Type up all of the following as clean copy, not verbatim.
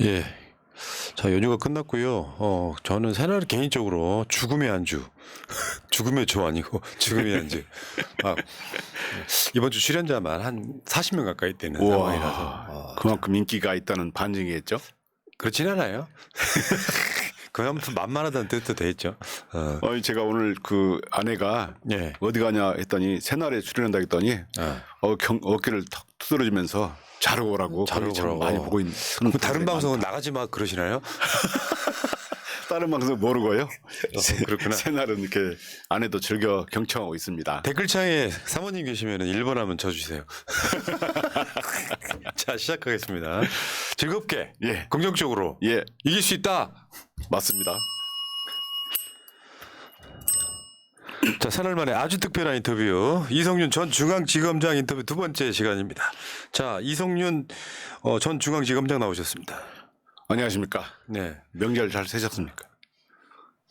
예. 자, 연휴가 끝났고요. 저는 새날 개인적으로 죽음의 안주, 죽음의 조 아니고 죽음의 안주. 아, 이번 주 출연자만 한 40명 가까이 되는 상황이라서. 그만큼 인기가 있다는 반증이겠죠? 그렇진 않아요. 그만큼 만만하다는 뜻도 돼 있죠. 제가 오늘 그 아내가 예. 어디 가냐 했더니 새날에 출연한다 했더니 어깨를 턱 두드러지면서 자러 오라고 자러 참 오라고. 많이 보고 있는 그럼 다른 방송은 나가지 마 그러시나요? 다른 방송 모르고요. 그렇구나. 새날은 이렇게 아내도 즐겨 경청하고 있습니다. 댓글창에 사모님 계시면 1번 하면 쳐주세요. 자, 시작하겠습니다. 즐겁게, 예. 긍정적으로 예, 이길 수 있다. 맞습니다. 자, 사날 만에 아주 특별한 인터뷰. 이성윤 전 중앙지검장 인터뷰 두 번째 시간입니다. 자, 이성윤 전 중앙지검장 나오셨습니다. 안녕하십니까? 네, 명절 잘 새셨습니까?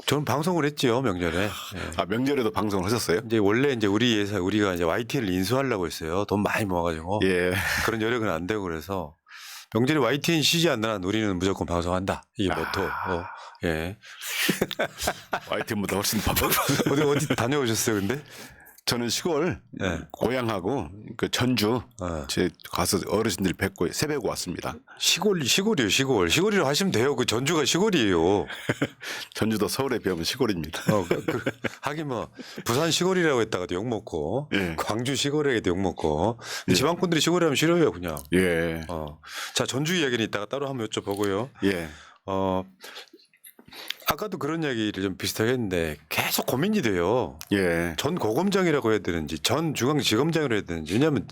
저는 방송을 했죠, 명절에. 예. 명절에도 방송을 하셨어요? 이제 원래 이제 우리가 이제 YTN을 인수하려고 했어요. 돈 많이 모아가지고 예. 그런 여력은 안 되고 그래서 명절에 YTN 쉬지 않는 한 우리는 무조건 방송한다. 이게 모토. 예. YTN보다 훨씬 바빠. 어디 다녀오셨어요, 근데? 저는 시골 예. 고향하고 그 전주 제 가서 어르신들 뵙고 새뵈고 왔습니다. 시골이요, 시골. 시골이라고 하시면 돼요. 그 전주가 시골이에요. 전주도 서울에 비하면 시골입니다. 하긴 뭐 부산 시골이라고 했다가도 욕 먹고, 예. 광주 시골에도 욕 먹고, 지방분들이 시골이라면 싫어요, 그냥. 예. 자, 전주 이야기는 이따가 따로 한번 여쭤보고요. 예. 아까도 그런 이야기를 좀 비슷하게 했는데 계속 고민이 돼요. 예. 전 고검장이라고 해야 되는지 전 중앙지검장이라고 해야 되는지. 왜냐하면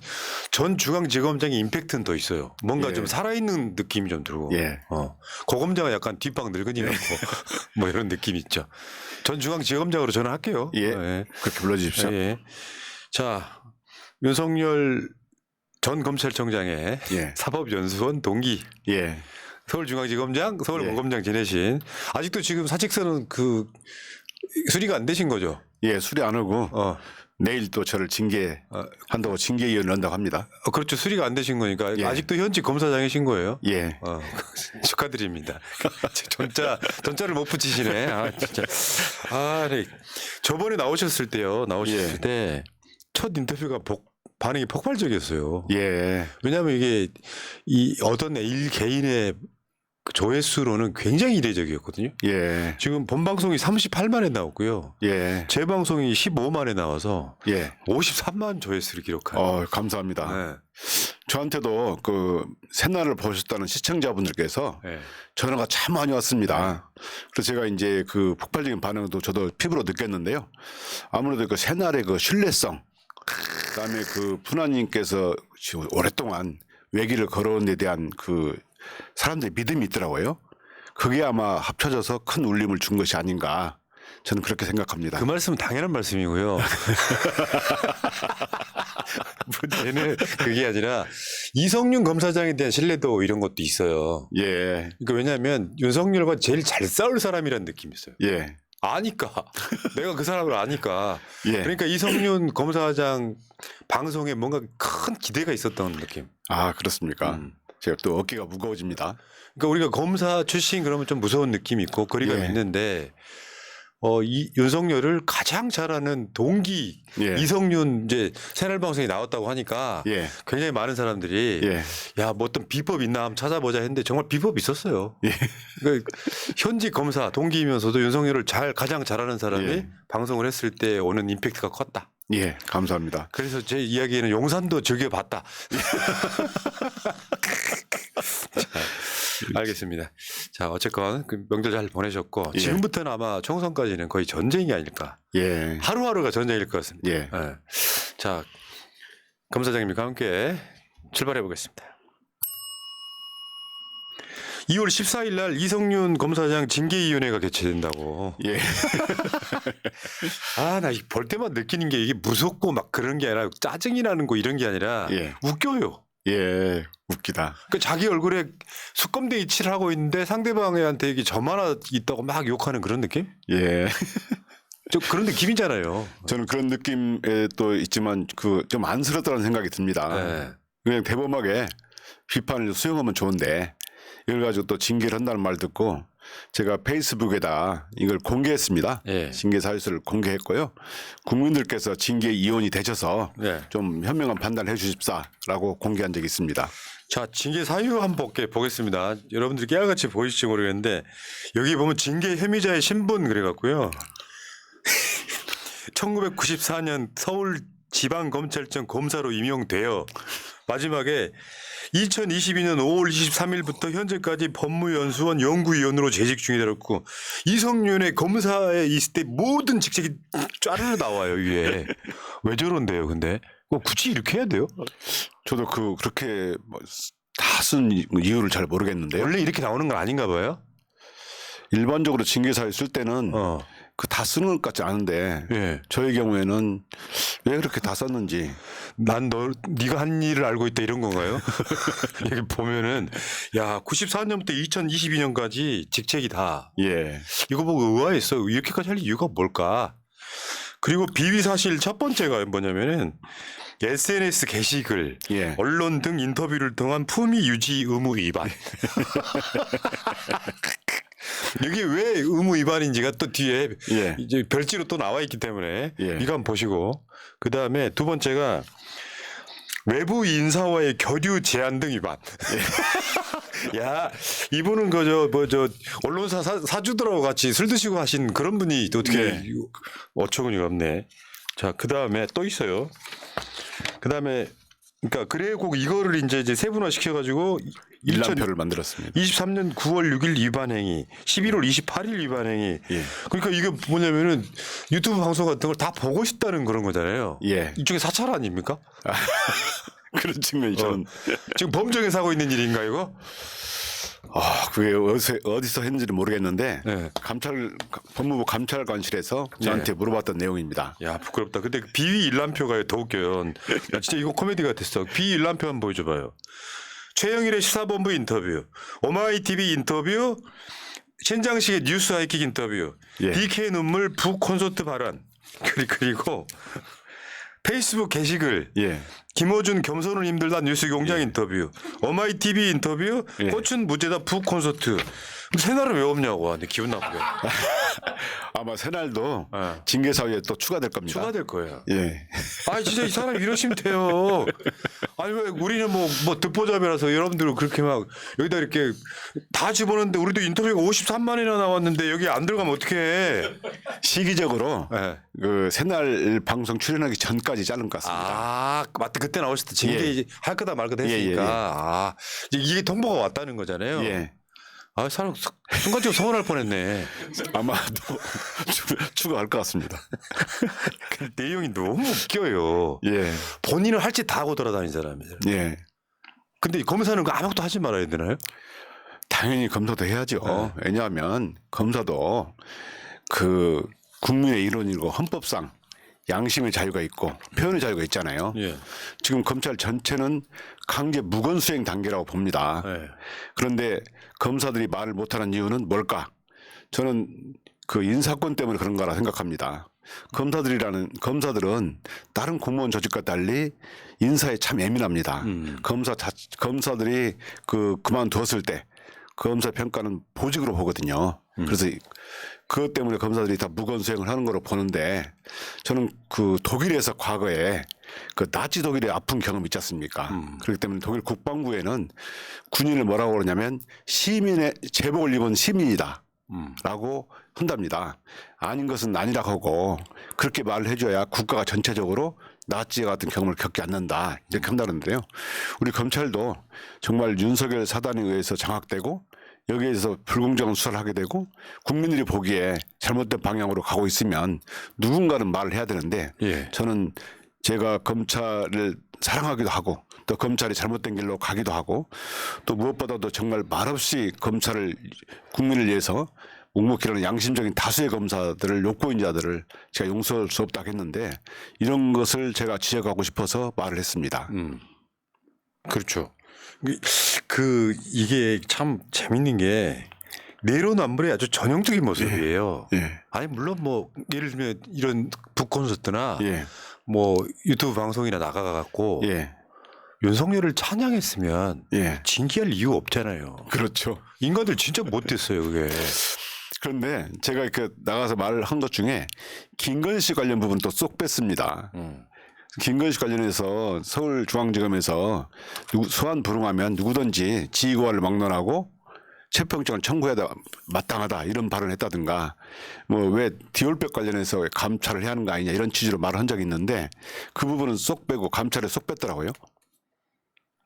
전 중앙지검장의 임팩트는 더 있어요. 뭔가 예. 좀 살아있는 느낌이 좀 들고. 예. 고검장은 약간 뒷방 늙은이 같고 뭐 이런 느낌이 있죠. 전 중앙지검장으로 저는 할게요. 예. 그렇게 불러주십시오. 예. 자, 윤석열 전 검찰청장의 예. 사법연수원 동기. 예. 서울중앙지검장, 예. 서울고검장 지내신 아직도 지금 사직서는 그 수리가 안 되신 거죠? 예. 수리 안 하고 내일 또 저를 징계한다고 징계위원을 한다고 합니다. 그렇죠. 수리가 안 되신 거니까 예. 아직도 현직 검사장이신 거예요? 예. 축하드립니다. 전자를 못 붙이시네. 아, 진짜. 네. 저번에 나오셨을 때요. 예. 때 첫 인터뷰가 반응이 폭발적이었어요. 예. 왜냐하면 이게 어떤 일 개인의 조회수로는 굉장히 이례적이었거든요. 예. 지금 본방송이 38만에 나왔고요. 예. 재방송이 15만에 나와서 예. 53만 조회수를 기록한. 감사합니다. 네. 저한테도 그 새날을 보셨다는 시청자분들께서 네. 전화가 참 많이 왔습니다. 그래서 제가 이제 그 폭발적인 반응도 저도 피부로 느꼈는데요. 아무래도 그 새날의 그 신뢰성, 그다음에 그 푸나님께서 지금 오랫동안 외길을 걸어온 데 대한 그 사람들의 믿음이 있더라고요. 그게 아마 합쳐져서 큰 울림을 준 것이 아닌가. 저는 그렇게 생각합니다. 그 말씀은 당연한 말씀이고요. 문제는 그게 아니라 이성윤 검사장에 대한 신뢰도 이런 것도 있어요. 예. 그러니까 왜냐하면 윤석열과 제일 잘 싸울 사람이라는 느낌이 있어요. 예. 아니까. 내가 그 사람을 아니까. 예. 그러니까 이성윤 검사장 방송에 뭔가 큰 기대가 있었던 느낌. 그렇습니까? 제가 또 어깨가 무거워집니다. 그러니까 우리가 검사 출신 그러면 좀 무서운 느낌이 있고 거리가 예. 있는데 이 윤석열을 가장 잘하는 동기 예. 이성윤 이제 새날 방송에 나왔다고 하니까 예. 굉장히 많은 사람들이 예. 야, 뭐 어떤 비법 있나 한번 찾아보자 했는데 정말 비법이 있었어요. 예. 그러니까 현직 검사 동기이면서도 윤석열을 가장 잘하는 사람이 예. 방송을 했을 때 오는 임팩트가 컸다. 예. 감사합니다. 그래서 제 이야기에는 용산도 즐겨봤다. 자, 알겠습니다. 자, 어쨌건 그 명절 잘 보내셨고 예. 지금부터는 아마 총선까지는 거의 전쟁이 아닐까. 예. 하루하루가 전쟁일 것 같습니다. 예. 자, 검사장님과 함께 출발해 보겠습니다. 2월 14일 날 이성윤 검사장 징계위원회가 개최된다고. 예. 나 볼 때만 느끼는 게 이게 무섭고 막 그런 게 아니라 짜증이 나는 거 이런 게 아니라 예. 웃겨요. 예. 웃기다. 그러니까 자기 얼굴에 수검댕이 칠하고 있는데 상대방한테 이게 점 하나 있다고 막 욕하는 그런 느낌? 예. 좀 그런 느낌이잖아요. 저는 그런 느낌에 또 있지만 그 좀 안쓰럽다는 생각이 듭니다. 네. 그냥 대범하게 비판을 수용하면 좋은데 이걸 가지고 또 징계를 한다는 말 듣고 제가 페이스북에다 이걸 공개했습니다. 예. 징계 사유서를 공개했고요. 국민들께서 징계 이혼이 되셔서 네. 좀 현명한 판단을 해 주십사라고 공개한 적이 있습니다. 자, 징계 사유 한번 보겠습니다. 여러분들이 깨알같이 보이실지 모르겠는데 여기 보면 징계 혐의자의 신분 그래갖고요. 1994년 서울지방검찰청 검사로 임용되어 마지막에 2022년 5월 23일부터 현재까지 법무연수원 연구위원으로 재직 중이되었고 이성윤의 검사에 있을 때 모든 직책이 짜르르 나와요 위에. 왜 저런데요 근데? 굳이 이렇게 해야 돼요? 저도 그렇게 다 쓴 이유를 잘 모르겠는데요. 원래 이렇게 나오는 건 아닌가 봐요? 일반적으로 징계 사유 쓸 때는 그 다 쓰는 것 같지 않은데 예. 저의 경우에는 왜 그렇게 다 썼는지 난 네가 한 일을 알고 있다 이런 건가요? 여기 보면은 야 94년부터 2022년까지 직책이 다 예. 이거 보고 의아했어. 이렇게까지 할 이유가 뭘까? 그리고 비위 사실 첫 번째가 뭐냐면은 SNS 게시글, 예. 언론 등 인터뷰를 통한 품위 유지 의무 위반. 이게 왜 의무 위반인지가 또 뒤에 예. 이제 별지로 또 나와 있기 때문에 예. 이거 한번 보시고 그 다음에 두 번째가 외부 인사와의 교류 제한 등 위반. 야 이분은 그저 언론사 사주들하고 같이 술 드시고 하신 그런 분이 또 어떻게 네. 어처구니가 없네. 자 그 다음에 또 있어요. 그 다음에 그러니까 그래 꼭 이거를 이제 세분화 시켜가지고 일람표를 만들었습니다. 23년 9월 6일 위반 행위, 11월 28일 위반 행위. 예. 그러니까 이게 뭐냐면은 유튜브 방송 같은 걸 다 보고 싶다는 그런 거잖아요. 예. 이쪽에 사찰 아닙니까? 그런 측면이 저는 지금 범정에서 하고 있는 일인가 이거? 그게 어디서 했는지는 모르겠는데 네. 법무부 감찰관실에서 저한테 물어봤던 내용입니다. 야 부끄럽다. 근데 그 비위 일람표가 더 웃겨요. 야, 진짜 이거 코미디 같았어. 비위 일람표 한번 보여줘봐요. 최영일의 시사본부 인터뷰, 오마이TV 인터뷰, 신장식의 뉴스 하이킥 인터뷰, 예. DK 눈물 북 콘서트 발언, 그리고 페이스북 게시글, 예. 김호준 겸손은 힘들다 뉴스 공장 인터뷰, 오마이TV 인터뷰, 예. 꽃은 무죄다 북 콘서트. 새날은 왜 없냐고. 근데 기분 나쁘게. 아마 새날도 네. 징계 사유에 또 추가될 겁니다. 추가될 거예요. 예. 아 진짜 이 사람 이러시면 돼요. 아니 왜 우리는 뭐 듣보잡이라서 여러분들 그렇게 막 여기다 이렇게 다 집어넣는데 우리도 인터뷰가 53만이나 나왔는데 여기 안 들어가면 어떡해. 시기적으로 네. 그 새날 방송 출연하기 전까지 자른 것 같습니다. 아 맞다. 그때 나오실 때 징계 예. 이제 할 거다 말 거다 예, 했으니까. 예, 예. 아 이게 통보가 왔다는 거잖아요. 예. 아 사람 순간적으로 서운할 뻔했네. 아마도 추가할 것 같습니다. 그 내용이 너무 웃겨요. 예. 본인은 할 짓 다 하고 돌아다니는 사람이잖아요. 예. 근데 검사는 그 아무것도 하지 말아야 되나요? 당연히 검사도 해야죠. 네. 왜냐하면 검사도 그 국민의 일원이고 헌법상 양심의 자유가 있고 표현의 자유가 있잖아요. 예. 지금 검찰 전체는 강제 무건수행 단계라고 봅니다. 네. 그런데 검사들이 말을 못하는 이유는 뭘까? 저는 그 인사권 때문에 그런 거라 생각합니다. 검사들은 다른 공무원 조직과 달리 인사에 참 예민합니다. 검사들이 그만두었을 때 검사 평가는 보직으로 보거든요. 그래서 그것 때문에 검사들이 다 무건수행을 하는 거로 보는데 저는 그 독일에서 과거에 그 나치 독일의 아픈 경험 있지 않습니까? 그렇기 때문에 독일 국방부에는 군인을 뭐라고 그러냐면 시민의 제복을 입은 시민이다. 라고 한답니다. 아닌 것은 아니라고 하고 그렇게 말을 해줘야 국가가 전체적으로 나치 같은 경험을 겪지 않는다. 이렇게 한다는데요. 우리 검찰도 정말 윤석열 사단에 의해서 장악되고 여기에서 불공정한 수사를 하게 되고 국민들이 보기에 잘못된 방향으로 가고 있으면 누군가는 말을 해야 되는데 예. 저는 제가 검찰을 사랑하기도 하고 또 검찰이 잘못된 길로 가기도 하고 또 무엇보다도 정말 말없이 검찰을 국민을 위해서 묵묵히라는 양심적인 다수의 검사들을 욕보인 자들을 제가 용서할 수 없다고 했는데 이런 것을 제가 지적하고 싶어서 말을 했습니다. 그렇죠. 이게 참 재밌는 게 내로남불의 아주 전형적인 모습이에요. 예. 아니 물론 뭐 예를 들면 이런 북 콘서트나 예. 뭐 유튜브 방송이나 나가갖고 예. 윤석열을 찬양했으면 예. 징계할 이유 없잖아요. 그렇죠. 인간들 진짜 못됐어요, 그게. 그런데 제가 이렇게 나가서 말한 것 중에 김건희 관련 부분 또 쏙 뺐습니다. 김건희 관련해서 서울중앙지검에서 소환 불응하면 누구든지 지휘고하를 막론하고 체포영장을 청구해야 마땅하다 이런 발언을 했다든가 뭐 왜 디올백 관련해서 왜 감찰을 해야 하는 거 아니냐 이런 취지로 말을 한 적이 있는데 그 부분은 쏙 빼고 감찰에 쏙 뺐더라고요.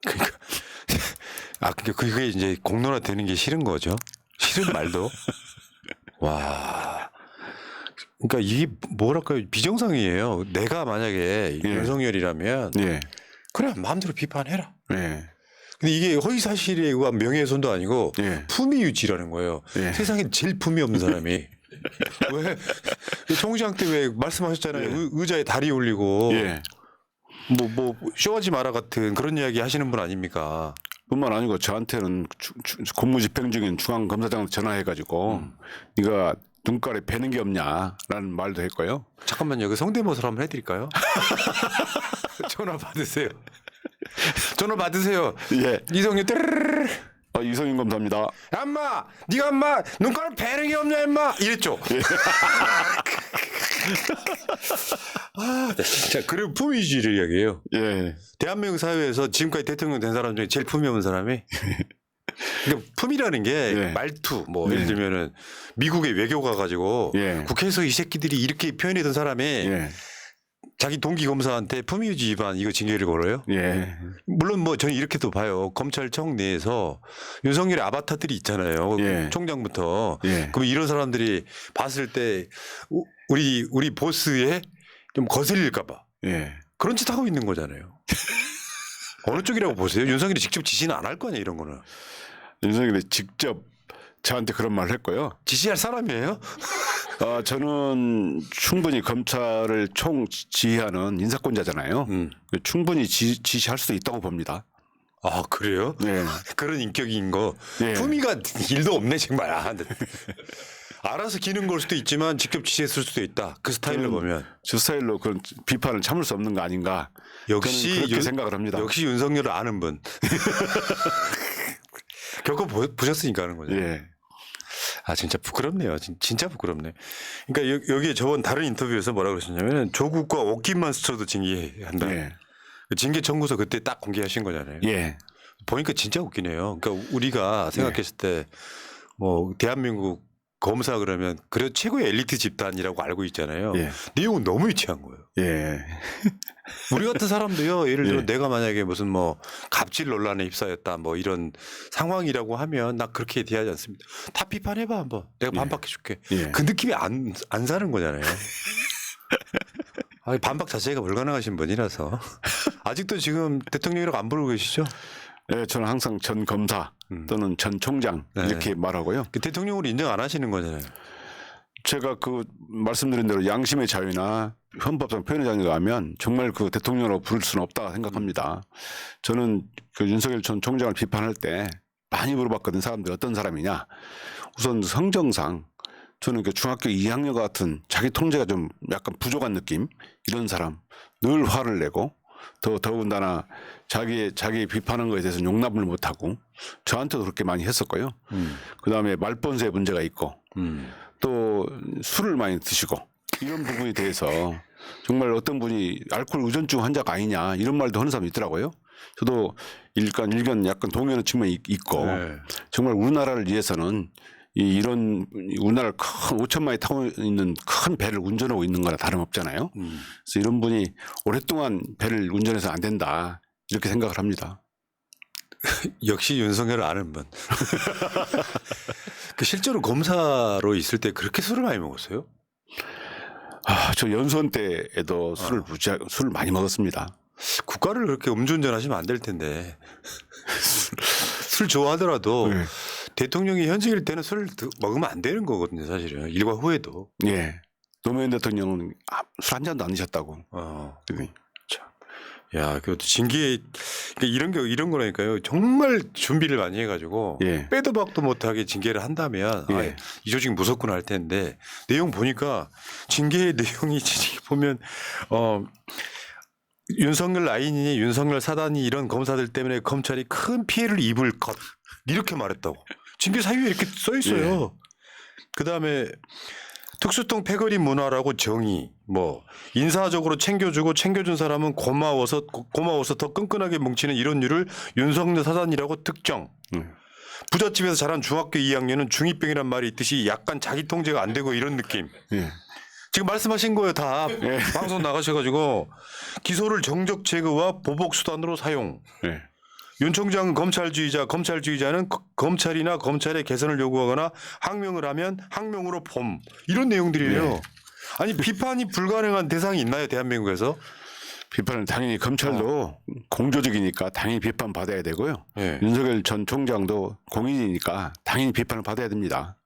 그러니까 그게 이제 공론화 되는 게 싫은 거죠. 싫은 말도. 와. 그러니까 이게 뭐랄까요 비정상이에요. 내가 만약에 예. 윤석열이라면 예. 그래 마음대로 비판해라. 예. 근데 이게 허위사실에 의한 명예훼손도 아니고 예. 품위유지라는 거예요. 예. 세상에 제일 품위 없는 사람이. 왜 총장 때 왜 말씀하셨잖아요. 예. 의자에 다리 올리고 예. 뭐 쇼하지 마라 같은 그런 이야기 하시는 분 아닙니까? 뿐만 아니고 저한테는 공무집행 중인 중앙검사장한테 전화해가지고 네가 눈깔에 뵈는 게 없냐라는 말도 했고요. 잠깐만요. 그 성대모사를 한번 해드릴까요? 전화 받으세요. 전화 받으세요. 예. 이성윤 떼르르르. 이성윤 검사입니다. 야, 인마 네가 인마 눈깔 배는 게 없냐 인마 이랬죠. 아 진짜 그리고 품위주의를 이야기해요. 예. 대한민국 사회에서 지금까지 대통령 된 사람 중에 제일 품위 없는 사람이 그러니까 품위라는 게 예. 말투 뭐 예. 예를 들면은 미국의 외교 가가지고 예. 국회에서 이 새끼들이 이렇게 표현했던 사람이 예. 자기 동기 검사한테 품위유지 위반 이거 징계를 걸어요. 예. 물론 뭐 저는 이렇게도 봐요. 검찰청 내에서 윤석열의 아바타들이 있잖아요. 예. 총장부터. 예. 그럼 이런 사람들이 봤을 때 우리 보스에 좀 거슬릴까 봐. 예. 그런 짓 하고 있는 거잖아요. 어느 쪽이라고 보세요? 윤석열이 직접 지시는 안 할 거 아니에요, 이런 거는. 윤석열이 직접 저한테 그런 말을 했고요. 지시할 사람이에요? 저는 충분히 검찰을 총지휘하는 인사권자잖아요. 충분히 지시할 수도 있다고 봅니다. 아, 그래요? 네. 그런 인격인 거. 네. 품위가 일도 없네, 정말. 아, 네. 알아서 기는 걸 수도 있지만 직접 지시했을 수도 있다. 그 스타일로 보면. 저 스타일로 그런 비판을 참을 수 없는 거 아닌가. 역시 저는 그렇게 생각을 합니다. 역시 윤석열을 아는 분. 겪어보셨으니까 하는 거죠. 예. 아, 진짜 부끄럽네요. 진짜 부끄럽네. 그러니까 여기에 저번 다른 인터뷰에서 뭐라 그러셨냐면 조국과 옷깃만 스쳐도 징계한다. 예. 징계 청구서 그때 딱 공개하신 거잖아요. 예. 보니까 진짜 웃기네요. 그러니까 우리가 생각했을 때 뭐 대한민국 검사 그러면 그래도 최고의 엘리트 집단이라고 알고 있잖아요. 예. 내용은 너무 유치한 거예요. 예. 우리 같은 사람도요. 예를 들어 예. 내가 만약에 무슨 뭐 갑질 논란에 휩싸였다 뭐 이런 상황이라고 하면 나 그렇게 대하지 않습니다. 다 비판해봐 한번. 내가 반박해 줄게. 예. 그 느낌이 안 사는 거잖아요. 아니, 반박 자체가 불가능하신 분이라서 아직도 지금 대통령이라고 안 부르고 계시죠? 예, 저는 항상 전 검사 또는 전 총장 이렇게 말하고요. 그 대통령으로 인정 안 하시는 거잖아요. 제가 그 말씀드린 대로 양심의 자유나 헌법상 표현의 자유가 하면 정말 그 대통령으로 부를 수는 없다 생각합니다. 저는 그 윤석열 전 총장을 비판할 때 많이 물어봤거든. 사람들이 어떤 사람이냐. 우선 성정상 저는 그 중학교 2학년 같은 자기 통제가 좀 약간 부족한 느낌 이런 사람 늘 화를 내고 더군다나 자기 비판한 거에 대해서 용납을 못하고 저한테도 그렇게 많이 했었고요. 그다음에 말본세의 문제가 있고 또 술을 많이 드시고 이런 부분에 대해서 정말 어떤 분이 알코올 의존증 환자가 아니냐 이런 말도 하는 사람이 있더라고요. 저도 일견 약간 동의하는 측면이 있고 네. 정말 우리나라를 위해서는 이런 우리나라를 큰 5천만이 타고 있는 큰 배를 운전하고 있는 거나 다름없잖아요. 그래서 이런 분이 오랫동안 배를 운전해서 안 된다 이렇게 생각을 합니다. 역시 윤석열을 아는 분. 그 실제로 검사로 있을 때 그렇게 술을 많이 먹었어요? 저 연수원 때에도 술을 많이 먹었습니다. 국가를 그렇게 음주운전 하시면 안 될 텐데. 술 좋아하더라도 네. 대통령이 현직일 때는 술을 먹으면 안 되는 거거든요, 사실은. 일과 후에도. 예. 노무현 대통령은 술 한 잔도 안 드셨다고. 참. 야, 그것도 징계, 그러니까 이런 거라니까요. 정말 준비를 많이 해가지고 예. 빼도 박도 못하게 징계를 한다면 예. 아, 이 조직 무섭구나 할 텐데 내용 보니까 징계 내용이 보면 윤석열 라인이니 윤석열 사단이 이런 검사들 때문에 검찰이 큰 피해를 입을 것 이렇게 말했다고. 징계 사유에 이렇게 써 있어요. 그다음에 특수통 패거리 문화라고 정의, 뭐 인사적으로 챙겨주고 챙겨준 사람은 고마워서 더 끈끈하게 뭉치는 이런 류를 윤석열 사단이라고 특정. 부잣집에서 자란 중학교 2학년은 중2병이란 말이 있듯이 약간 자기 통제가 안 되고 이런 느낌. 예. 지금 말씀하신 거예요 다. 방송 나가셔가지고 기소를 정적 제거와 보복 수단으로 사용. 예. 윤 총장은 검찰주의자는 검찰이나 검찰의 개선을 요구하거나 항명을 하면 항명으로 봄 이런 내용들이에요. 아니 비판이 불가능한 대상이 있나요 대한민국에서? 비판은 당연히 검찰도 공조직이니까 당연히 비판 받아야 되고요. 예. 윤석열 전 총장도 공인이니까 당연히 비판을 받아야 됩니다.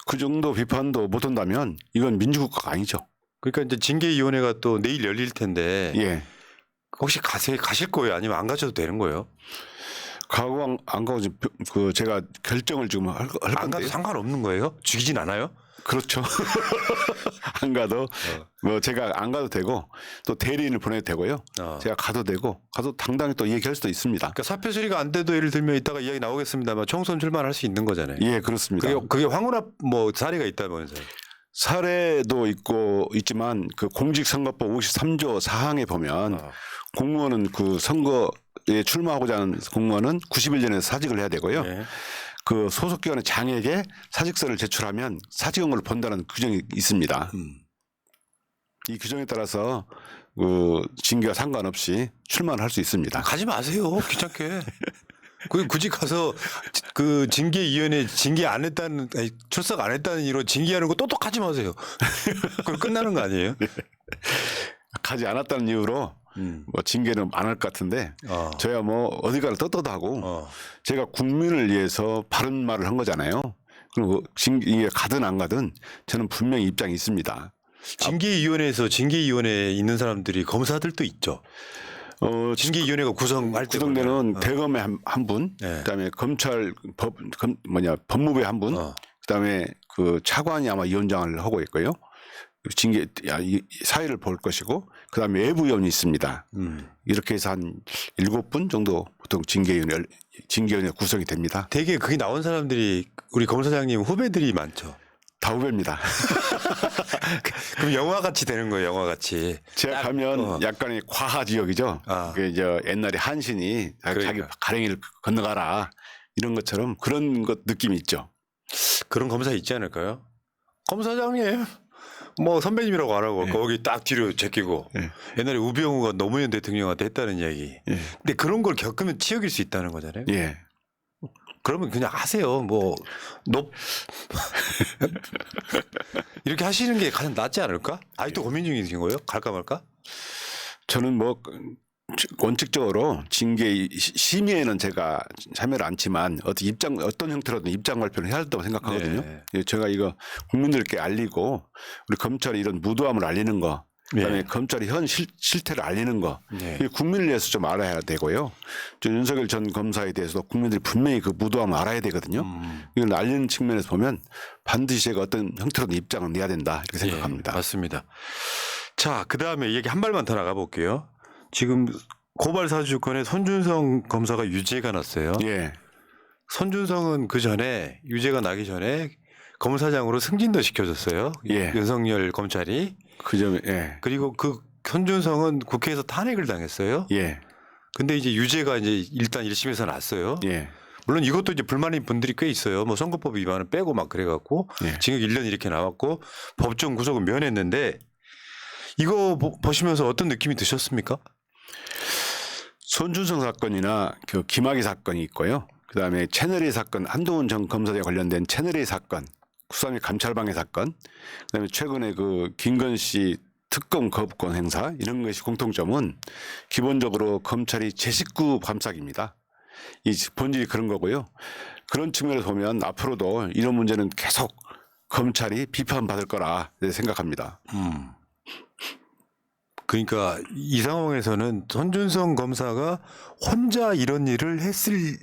그 정도 비판도 못 한다면 이건 민주국가가 아니죠. 그러니까 이제 징계위원회가 또 내일 열릴 텐데 예. 혹시 가실 거예요? 아니면 안 가셔도 되는 거예요? 가고 안 가고 지금 그 제가 결정을 지금 할 안 가도 건데. 상관없는 거예요? 죽이진 않아요? 그렇죠. 안 가도 뭐 제가 안 가도 되고 또 대리인을 보내도 되고요. 제가 가도 되고 가도 당당히 또 얘기할 수도 있습니다. 그러니까 사표 처리가 안 돼도 예를 들면 이따가 이야기 나오겠습니다만 총선 출마할 수 있는 거잖아요. 예, 그렇습니다. 그게 황운하 뭐 사례가 있다면서요? 사례도 있지만 그 공직선거법 53조 4항에 보면 공무원은 그 선거에 출마하고자 하는 공무원은 90일 전에 사직을 해야 되고요. 네. 그 소속 기관의 장에게 사직서를 제출하면 사직원을 본다는 규정이 있습니다. 이 규정에 따라서 그 징계와 상관없이 출마를 할 수 있습니다. 가지 마세요. 귀찮게. 굳이 가서 그 징계위원회 징계 안 했다는 아니, 출석 안 했다는 이유로 징계하는 거 똑똑하지 마세요. 그럼 끝나는 거 아니에요? 가지 않았다는 이유로 뭐 징계는 안 할 것 같은데 저야 뭐 어디가를 떳떳하고 제가 국민을 위해서 바른 말을 한 거잖아요. 그리고 징계 가든 안 가든 저는 분명히 입장이 있습니다. 징계위원회에서 징계위원회에 있는 사람들이 검사들도 있죠. 징계위원회가 구성할 때 구성되는 대검의 한 분, 네. 그다음에 검찰 법무부의 한 분, 그다음에 그 차관이 아마 위원장을 하고 있고요. 징계 사회를 볼 것이고 그다음에 외부위원이 있습니다. 이렇게 해서 한 7분 정도 보통 징계위원회 구성이 됩니다. 되게 그게 나온 사람들이 우리 검사장님 후배들이 많죠. 다 후배입니다. 그럼 영화같이 되는 거예요. 영화같이. 제가 가면 약간의 과하 지역이죠. 그게 이제 옛날에 한신이 자기 그러니까. 가랭이를 건너가라 이런 것처럼 그런 것 느낌이 있죠. 그런 검사 있지 않을까요? 검사장님 뭐 선배님이라고 안 하고 거기 딱 뒤로 제끼고 옛날에 우병우가 노무현 대통령한테 했다는 이야기. 근데 그런 걸 겪으면 치욕일 수 있다는 거잖아요. 예. 그러면 그냥 하세요. 뭐 이렇게 하시는 게 가장 낫지 않을까? 아직도 고민 중이신 거예요? 갈까 말까? 저는 뭐 원칙적으로 징계 심의에는 제가 참여를 않지만 어떤 형태로든 입장 발표를 해야 한다고 생각하거든요. 네. 제가 이거 국민들께 알리고 우리 검찰이 이런 무도함을 알리는 거, 그다음에 검찰이 현 실태를 알리는 거, 이 국민을 위해서 좀 알아야 되고요. 윤석열 전 검사에 대해서도 국민들이 분명히 그 무도함을 알아야 되거든요. 이걸 알리는 측면에서 보면 반드시 제가 어떤 형태로든 입장을 내야 된다 이렇게 생각합니다. 맞습니다. 자, 그 다음에 얘기 한 발만 더 나가볼게요. 지금 고발 사주권에 손준성 검사가 유죄가 났어요. 예. 손준성은 그 전에 유죄가 나기 전에 검사장으로 승진도 시켜줬어요. 예. 윤석열 검찰이. 그 점에 예. 그리고 그 손준성은 국회에서 탄핵을 당했어요. 예. 근데 이제 유죄가 이제 일단 1심에서 났어요. 예. 물론 이것도 이제 불만인 분들이 꽤 있어요. 뭐 선거법 위반을 빼고 막 그래갖고 징역 1년 이렇게 나왔고 법정 구속은 면했는데 이거 보시면서 어떤 느낌이 드셨습니까? 손준성 사건이나 그 김학의 사건이 있고요. 그다음에 채널A 사건, 한동훈 전 검사에 관련된 채널A 사건, 구삼위 감찰방해 사건, 그다음에 최근에 그 김건 씨 특검 거부권 행사 이런 것이 공통점은 기본적으로 검찰이 제 식구 감싸기입니다. 이 본질이 그런 거고요. 그런 측면에서 보면 앞으로도 이런 문제는 계속 검찰이 비판받을 거라 생각합니다. 그러니까 이 상황에서는 손준성 검사가 혼자 이런 일을 했을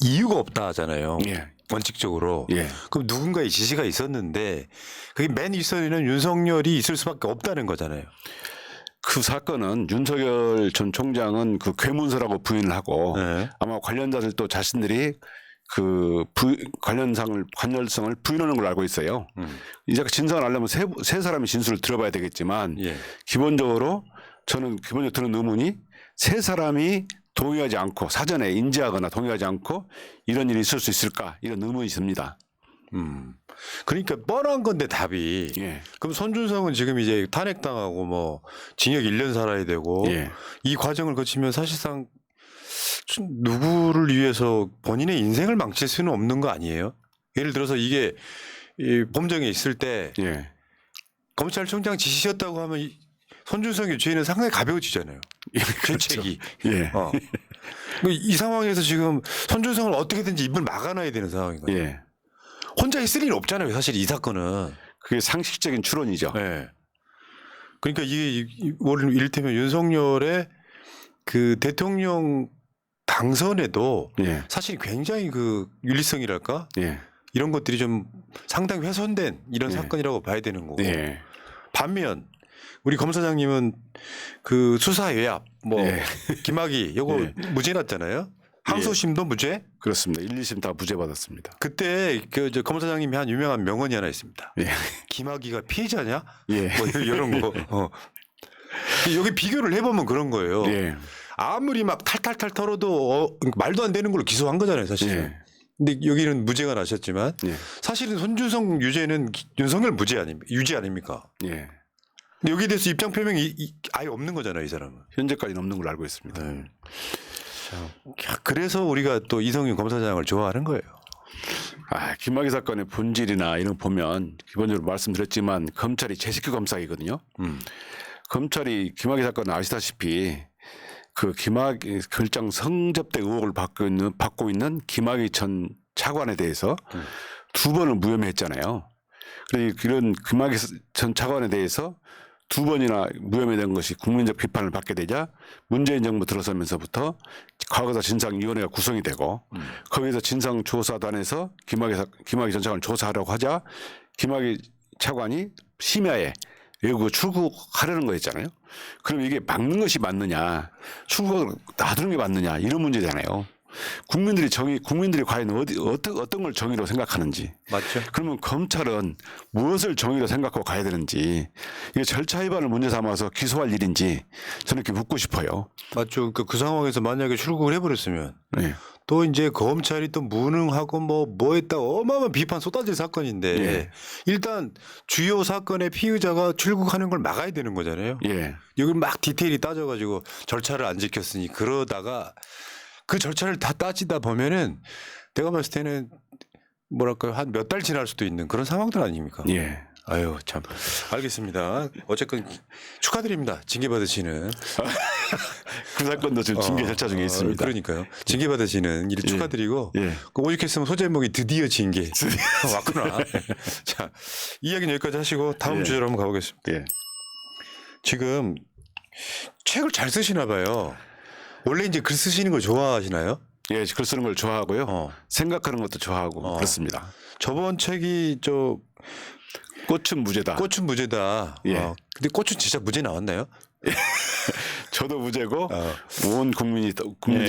이유가 없다 하잖아요. 예. 원칙적으로. 예. 그럼 누군가의 지시가 있었는데 그게 맨 윗선에는 윤석열이 있을 수밖에 없다는 거잖아요. 그 사건은 윤석열 전 총장은 그 괴문서라고 부인을 하고 네. 아마 관련자들도 자신들이 그 관련성을 부인하는 걸로 알고 있어요. 이제 진상을 알려면 세 사람의 진술을 들어봐야 되겠지만 예. 기본적으로 저는 기본적으로 드는 의문이 세 사람이 동의하지 않고 사전에 인지하거나 동의하지 않고 이런 일이 있을 수 있을까 이런 의문이 듭니다. 그러니까 뻔한 건데 답이. 예. 그럼 손준성은 지금 이제 탄핵당하고 뭐 징역 1년 살아야 되고 예. 이 과정을 거치면 사실상 누구를 위해서 본인의 인생을 망칠 수는 없는 거 아니에요? 예를 들어서 이게 이 범정에 있을 때 예. 검찰총장 지시였다고 하면 손준성의 죄는 상당히 가벼워지잖아요. 죄책이. 예. 이 상황에서 지금 손준성을 어떻게든지 입을 막아놔야 되는 상황인 거예요. 예. 혼자 했을 일 없잖아요. 사실 이 사건은. 그게 상식적인 추론이죠. 네. 그러니까 이게 이를테면 윤석열의 그 대통령 당선에도 예. 사실 굉장히 그 윤리성이랄까 예. 이런 것들이 좀 상당히 훼손된 이런 예. 사건이라고 봐야 되는 거고. 예. 반면 우리 검사장님은 그 수사 외압 뭐 예. 김학의 요거 예. 무죄 났잖아요. 항소심도 무죄. 그렇습니다. 1, 2심 다 무죄 받았습니다. 그때 그 검사장님이 한 유명한 명언이 하나 있습니다. 예. 김학의가 피해자냐? 예. 뭐 이런 거. 여기 비교를 해보면 그런 거예요. 예. 아무리 막 탈탈탈 털어도 말도 안 되는 걸로 기소한 거잖아요, 사실은. 예. 근데 여기는 무죄가 나셨지만 예. 사실은 손준성 유죄는 윤석열 무죄 아닙니까? 유죄 아닙니까? 예. 근데 여기에 대해서 입장 표명이 아예 없는 거잖아요, 이 사람은. 현재까지는 없는 걸로 알고 있습니다. 네. 그래서 우리가 또 이성윤 검사장을 좋아하는 거예요. 김학의 사건의 본질이나 이런 거 보면 기본적으로 말씀드렸지만 검찰이 제식규 검사이거든요. 검찰이 김학의 사건 아시다시피 그 김학의 결장 성접대 의혹을 받고 있는 김학의 전 차관에 대해서 두 번을 무혐의했잖아요. 그래서 이런 김학의 전 차관에 대해서 두 번이나 무혐의된 것이 국민적 비판을 받게 되자 문재인 정부 들어서면서부터 과거사 진상위원회가 구성이 되고 거기에서 진상조사단에서 김학의 전 차관을 조사하려고 하자 김학의 차관이 심야에 외국 출국하려는 거였잖아요. 그럼 이게 막는 것이 맞느냐, 출국을 놔두는 게 맞느냐 이런 문제잖아요. 국민들이 과연 어떤 걸 정의로 생각하는지. 맞죠. 그러면 검찰은 무엇을 정의로 생각하고 가야 되는지 이게 절차 위반을 문제 삼아서 기소할 일인지 저는 이렇게 묻고 싶어요. 맞죠. 그러니까 그 상황에서 만약에 출국을 해버렸으면 네. 또 이제 검찰이 또 무능하고 뭐 했다 어마어마한 비판 쏟아질 사건인데 예. 일단 주요 사건의 피의자가 출국하는 걸 막아야 되는 거잖아요. 예. 이걸 막 디테일이 따져가지고 절차를 안 지켰으니 그러다가 그 절차를 다 따지다 보면은 내가 봤을 때는 뭐랄까요 한 몇 달 지날 수도 있는 그런 상황들 아닙니까? 예. 아유 참 알겠습니다. 어쨌건 축하드립니다. 징계 받으시는 그 사건도 지금 징계 절차 중에 있습니다. 그러니까요. 징계 받으시는 일을 축하드리고 예. 그 오죽했으면 소제목이 드디어 징계 왔구나. 자 이야기는 여기까지 하시고 다음 예. 주제로 한번 가보겠습니다. 예. 지금 책을 잘 쓰시나 봐요. 원래 이제 글 쓰시는 걸 좋아하시나요? 예, 글 쓰는 걸 좋아하고요. 생각하는 것도 좋아하고 그렇습니다. 저번 책이 저 꽃은 무죄다. 꽃은 무죄다. 예. 근데 꽃은 진짜 무죄 나왔나요? 저도 무죄고 온 국민들이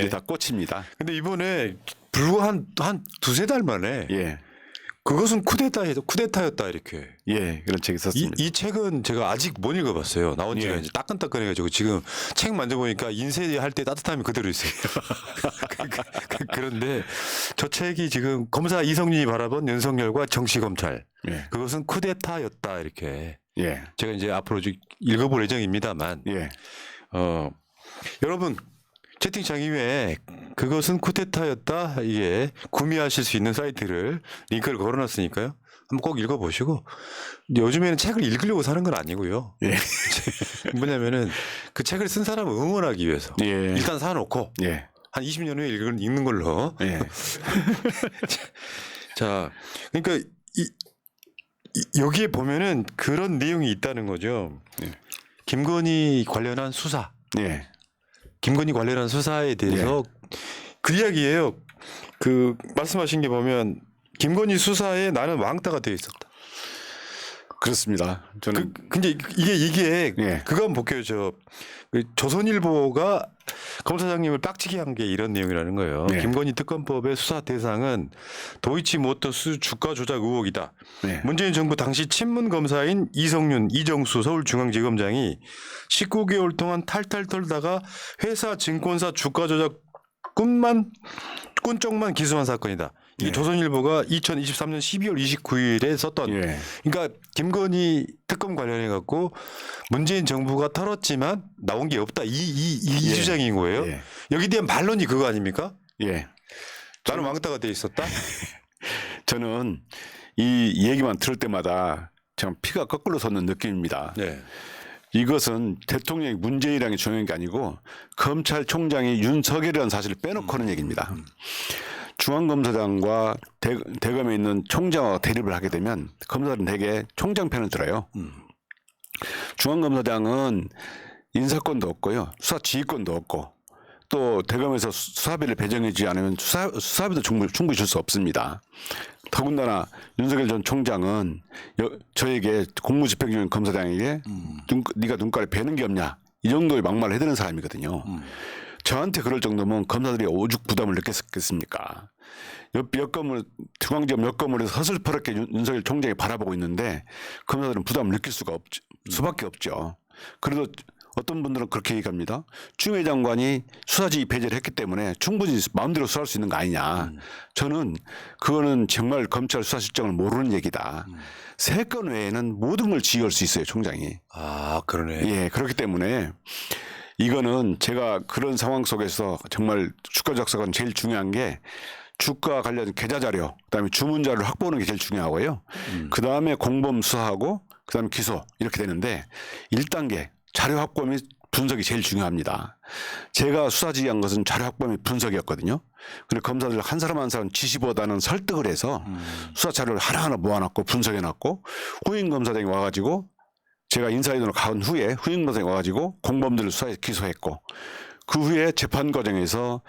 예. 다 꽃입니다. 근데 이번에 불과 한 두세 달 만에 예. 그것은 쿠데타였다 이렇게. 예, 그런 책이 있었습니다. 이 책은 제가 아직 못 읽어봤어요. 나온 지가 예. 이제 따끈따끈해가지고 지금 책 만져보니까 인쇄할 때 따뜻함이 그대로 있어요. 그런데 저 책이 지금 검사 이성윤이 바라본 윤석열과 정치검찰. 예. 그것은 쿠데타였다 이렇게. 예. 제가 이제 앞으로 읽어볼 예정입니다만. 예. 여러분 채팅창 이외에 그것은 쿠데타였다 이게 구매하실 수 있는 사이트를 링크를 걸어놨으니까요. 한번 꼭 읽어보시고 요즘에는 책을 읽으려고 사는 건 아니고요. 예. 뭐냐면은 그 책을 쓴 사람을 응원하기 위해서 예. 일단 사놓고 예. 한 20년 후에 읽는 걸로. 예. 자, 그러니까 여기에 보면은 그런 내용이 있다는 거죠. 예. 김건희 관련한 수사. 예. 김건희 관련한 수사에 대해서 그 이야기예요. 그 말씀하신 게 보면 김건희 수사에 나는 왕따가 되어 있었다. 그렇습니다. 저는 근데 이게 예. 그거 한번 볼게요. 그 조선일보가 검사장님을 빡치게 한 게 이런 내용이라는 거예요. 네. 김건희 특검법의 수사 대상은 도이치모터스 주가 조작 의혹이다. 네. 문재인 정부 당시 친문 검사인 이성윤, 이정수 서울중앙지검장이 19개월 동안 탈탈 털다가 회사 증권사 주가 조작 꾼쪽만 기소한 사건이다. 이 네. 조선일보가 2023년 12월 29일에 썼던 예. 그러니까 김건희 특검 관련해 갖고 문재인 정부가 털었지만 나온 게 없다. 이 예. 주장인 거예요. 예. 여기 대한 반론이 그거 아닙니까? 예. 나는 왕따가 돼 있었다. 저는 이 얘기만 들을 때마다 참 피가 거꾸로 솟는 느낌입니다. 네. 이것은 대통령이 문재인이라는 게 중요한 게 아니고 검찰총장이 윤석열이라는 사실을 빼놓고 하는 얘기입니다. 중앙검사장과 대검에 있는 총장과 대립을 하게 되면 검사들은 대개 총장 편을 들어요. 중앙검사장은 인사권도 없고요. 수사 지휘권도 없고 또 대검에서 수사비를 배정해주지 않으면 수사비도 충분히 줄 수 없습니다. 더군다나 윤석열 전 총장은 저에게 공무집행유예 검사장에게 네가 눈깔에 뵈는 게 없냐 이 정도의 막말을 해대는 사람이거든요. 저한테 그럴 정도면 검사들이 오죽 부담을 느꼈겠습니까? 중앙지검 여건물에서 서슬퍼렇게 윤석열 총장이 바라보고 있는데 검사들은 부담을 느낄 수밖에 없죠. 그래도 어떤 분들은 그렇게 얘기합니다. 추미애 장관이 수사지휘 배제를 했기 때문에 충분히 마음대로 수사할 수 있는 거 아니냐. 저는 그거는 정말 검찰 수사 실정을 모르는 얘기다. 3건 외에는 모든 걸 지휘할 수 있어요, 총장이. 아, 그러네. 예, 그렇기 때문에 이거는 제가 그런 상황 속에서 정말 주가 조작 사건 제일 중요한 게 주가 관련 계좌 자료, 그다음에 주문 자료를 확보하는 게 제일 중요하고요. 그다음에 공범 수사하고 그다음에 기소 이렇게 되는데 1단계 자료 확보 및 분석이 제일 중요합니다. 제가 수사 지휘한 것은 자료 확보 및 분석이었거든요. 근데 검사들 한 사람 한 사람 지시보다는 설득을 해서 수사 자료를 하나하나 모아놨고 분석해놨고 후임 검사장이 와가지고 제가 인사이동으로 간 후에 후임 검사장이 와가지고 공범들을 수사해 기소했고 그 후에 재판 과정에서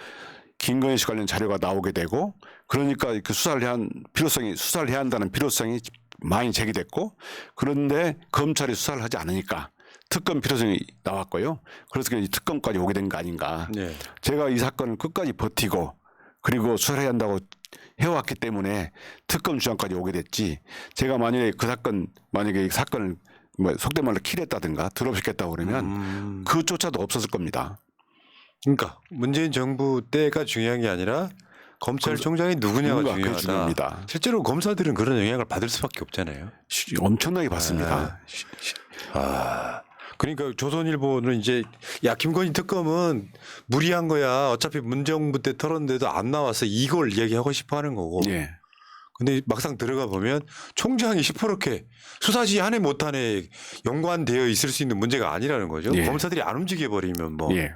김건희 씨 관련 자료가 나오게 되고 그러니까 그 수사를 해야 한다는 필요성이 많이 제기됐고 그런데 검찰이 수사를 하지 않으니까 특검 필요성이 나왔고요. 그래서 이 특검까지 오게 된 거 아닌가. 네. 제가 이 사건을 끝까지 버티고 그리고 수사를 해야 한다고 해왔기 때문에 특검 주장까지 오게 됐지. 제가 만약에 이 사건을 속된 말로 킬했다든가 드롭시켰다고 그러면 그조차도 없었을 겁니다. 그러니까 문재인 정부 때가 중요한 게 아니라 검찰총장이 누구냐가 그게 중요하다. 중요합니다. 실제로 검사들은 그런 영향을 받을 수밖에 없잖아요. 엄청나게 받습니다. 그러니까 조선일보는 이제 야 김건희 특검은 무리한 거야. 어차피 문정부 때 털었는데도 안 나왔어. 이걸 얘기하고 싶어 하는 거고. 예. 근데 막상 들어가 보면 총장이 시퍼렇게 수사지 한 해 못 한 해 연관되어 있을 수 있는 문제가 아니라는 거죠. 예. 검사들이 안 움직여 버리면 뭐 예.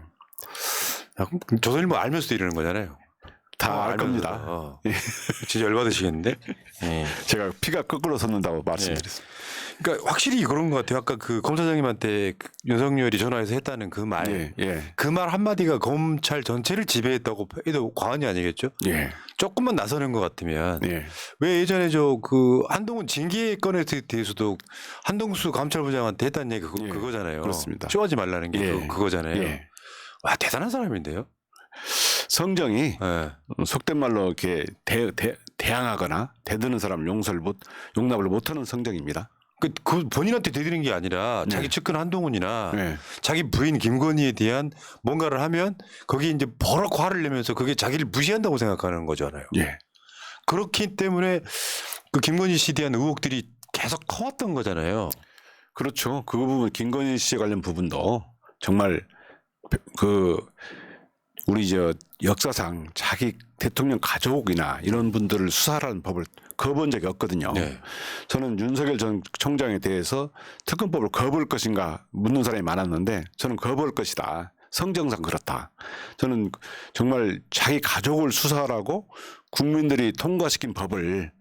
야, 그럼 조선일보 알면서도 이러는 거잖아요. 다 알 겁니다. 예. 진짜 열받으시겠는데? 예. 제가 피가 거꾸로 섰는다고 말씀드렸습니다. 그러니까 확실히 그런 것 같아요. 아까 그 검사장님한테 윤석열이 전화해서 했다는 그 말. 예. 예. 그 말 한마디가 검찰 전체를 지배했다고 해도 과언이 아니겠죠? 예. 조금만 나서는 것 같으면 예. 왜 예전에 한동훈 징계 건에 대해서도 한동수 감찰부장한테 했다는 얘기 예. 그거잖아요. 그렇습니다. 쇼하지 말라는 게 예. 그거잖아요. 예. 와 대단한 사람인데요. 성정이 예. 속된 말로 이렇게 대항하거나 대드는 사람 용납을 못하는 성정입니다. 그 본인한테 대드는 게 아니라 자기 측근 한동훈이나 네. 자기 부인 김건희에 대한 뭔가를 하면 거기에 이제 버럭 화를 내면서 그게 자기를 무시한다고 생각하는 거잖아요. 예. 그렇기 때문에 그 김건희 씨에 대한 의혹들이 계속 커왔던 거잖아요. 그렇죠. 그 부분 김건희 씨 관련 부분도 정말 우리 역사상 자기 대통령 가족이나 이런 분들을 수사하라는 법을 거부한 적이 없거든요. 네. 저는 윤석열 전 총장에 대해서 특검법을 거부할 것인가 묻는 사람이 많았는데 저는 거부할 것이다. 성정상 그렇다. 저는 정말 자기 가족을 수사하라고 국민들이 통과시킨 법을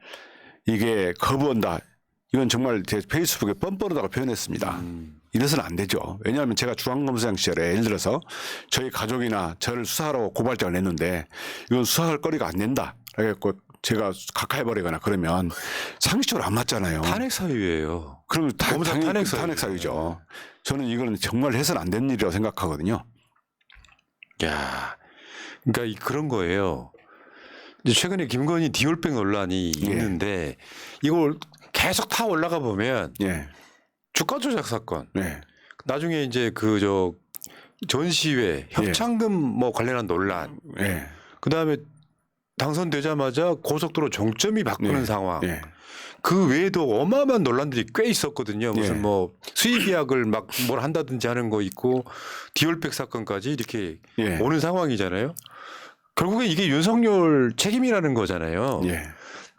이게 거부한다. 이건 정말 제 페이스북에 뻔뻔하다고 표현했습니다. 이래서는 안 되죠. 왜냐하면 제가 중앙검사장 시절에 예를 들어서 저희 가족이나 저를 수사하라고 고발장을 냈는데 이건 수사할 거리가 안 된다. 그래갖고 제가 각하해버리거나 그러면 상식적으로 안 맞잖아요. 탄핵 사유예요. 그러면 검사 탄핵 사유. 탄핵 사유죠. 저는 이거는 정말 해서는 안 되는 일이라고 생각하거든요. 야, 그러니까 그런 거예요. 이제 최근에 김건희 디올백 논란이 있는데 이걸 계속 타 올라가 보면 예, 주가 조작 사건, 예, 나중에 이제 그 전시회 협찬금 뭐 관련한 논란, 예, 그 다음에 당선되자마자 고속도로 종점이 바꾸는 예, 상황. 예, 그 외에도 어마어마한 논란들이 꽤 있었거든요. 무슨 예. 뭐 수의 계약을 막 뭘 한다든지 하는 거 있고 디올백 사건까지 이렇게 예. 오는 상황이잖아요. 결국에 이게 윤석열 책임이라는 거잖아요. 예,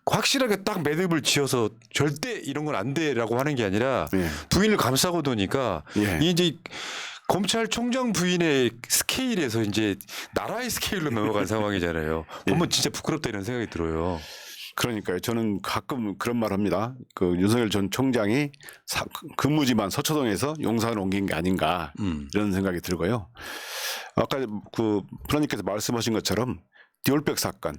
확실하게 딱 매듭을 지어서 절대 이런 건 안 돼라고 하는 게 아니라 예. 부인을 감싸고 도니까 예. 이 이제 검찰총장 부인의 스케일에서 이제 나라의 스케일로 넘어간 상황이잖아요. 보면 진짜 부끄럽다 이런 생각이 들어요. 그러니까요. 저는 가끔 그런 말 합니다. 그 윤석열 전 총장이 근무지만 서초동에서 용산을 옮긴 게 아닌가 이런 생각이 들고요. 아까 그 프로님께서 말씀하신 것처럼 디올백 사건,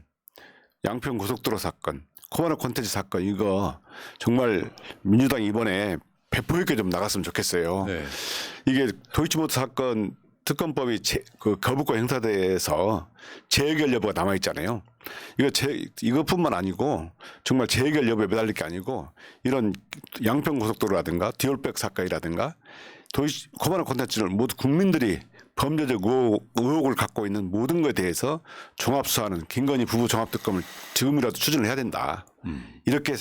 양평 고속도로 사건, 코바나 콘텐츠 사건 이거 정말 민주당이 이번에 배포 있게 좀 나갔으면 좋겠어요. 네. 이게 도이치모터 사건 특검법이 그 거부권 행사돼서 재해결 여부가 남아 있잖아요. 이것뿐만 아니고 정말 재해결 여부에 매달릴 게 아니고 이런 양평 고속도로라든가 디올백 사건이라든가 코바나 콘텐츠를 모두 국민들이 범죄적 의혹을 갖고 있는 모든 것에 대해서 종합수사하는 김건희 부부 종합특검을 지금이라도 추진을 해야 된다. 이렇게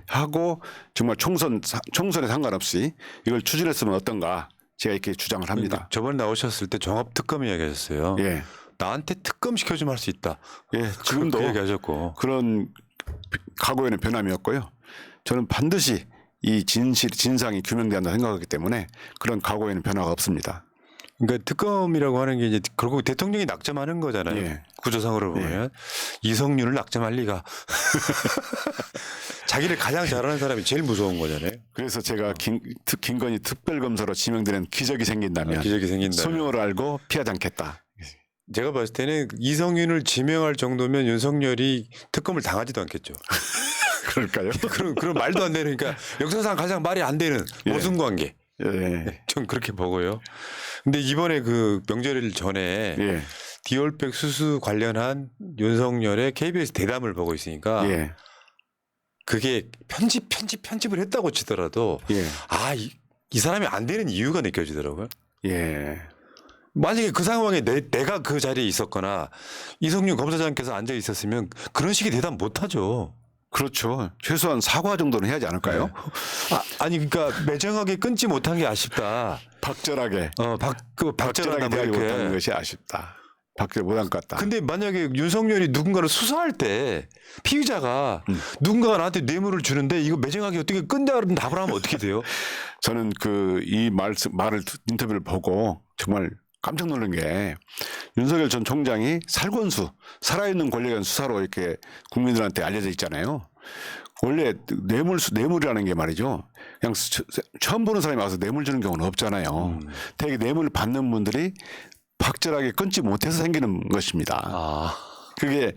하고 정말 총선에 상관없이 이걸 추진했으면 어떤가 제가 이렇게 주장을 합니다. 저번에 나오셨을 때 종합특검 이야기하셨어요. 예, 나한테 특검 시켜주면 할 수 있다. 예, 지금도 그 얘기하셨고. 그런 각오에는 변함이 없고요. 저는 반드시 이 진상이 규명돼야 한다 생각하기 때문에 그런 각오에는 변화가 없습니다. 그러니까 특검이라고 하는 게 이제 결국 대통령이 낙점하는 거잖아요. 예. 구조상으로 보면 이성윤을 낙점할 리가. 자기를 가장 잘하는 사람이 제일 무서운 거잖아요. 그래서 제가 김건희 특별검사로 지명되는 기적이 생긴다면 기적이 생긴다면. 소명을 알고 피하지 않겠다. 제가 봤을 때는 이성윤을 지명할 정도면 윤석열이 특검을 당하지도 않겠죠. 그럴까요? 그런 말도 안 되는, 그러니까 역사상 가장 말이 안 되는 모순 관계. 예, 전 그렇게 보고요. 근데 이번에 그 명절 전에 예, 디올백 수수 관련한 윤석열의 KBS 대담을 보고 있으니까 예, 그게 편집을 했다고 치더라도 예, 이 사람이 안 되는 이유가 느껴지더라고요. 예, 만약에 그 상황에 내가 그 자리에 있었거나 이성윤 검사장께서 앉아 있었으면 그런 식의 대답 못 하죠. 그렇죠. 최소한 사과 정도는 해야지 않을까요? 아니 그러니까 매정하게 끊지 못한 게 아쉽다. 박절하게. 박절하게 대하지 못하는 것이 아쉽다. 박절 못한 것 같다. 근데 만약에 윤석열이 누군가를 수사할 때 피의자가 누군가가 나한테 뇌물을 주는데 이거 매정하게 어떻게 끊자는 답을 하면 어떻게 돼요? 저는 인터뷰를 보고 정말 깜짝 놀란 게 윤석열 전 총장이 살아있는 권력에 대한 수사로 이렇게 국민들한테 알려져 있잖아요. 원래 뇌물이라는 게 말이죠. 그냥 처음 보는 사람이 와서 뇌물 주는 경우는 없잖아요. 되게 뇌물을 받는 분들이 박절하게 끊지 못해서 생기는 것입니다. 그게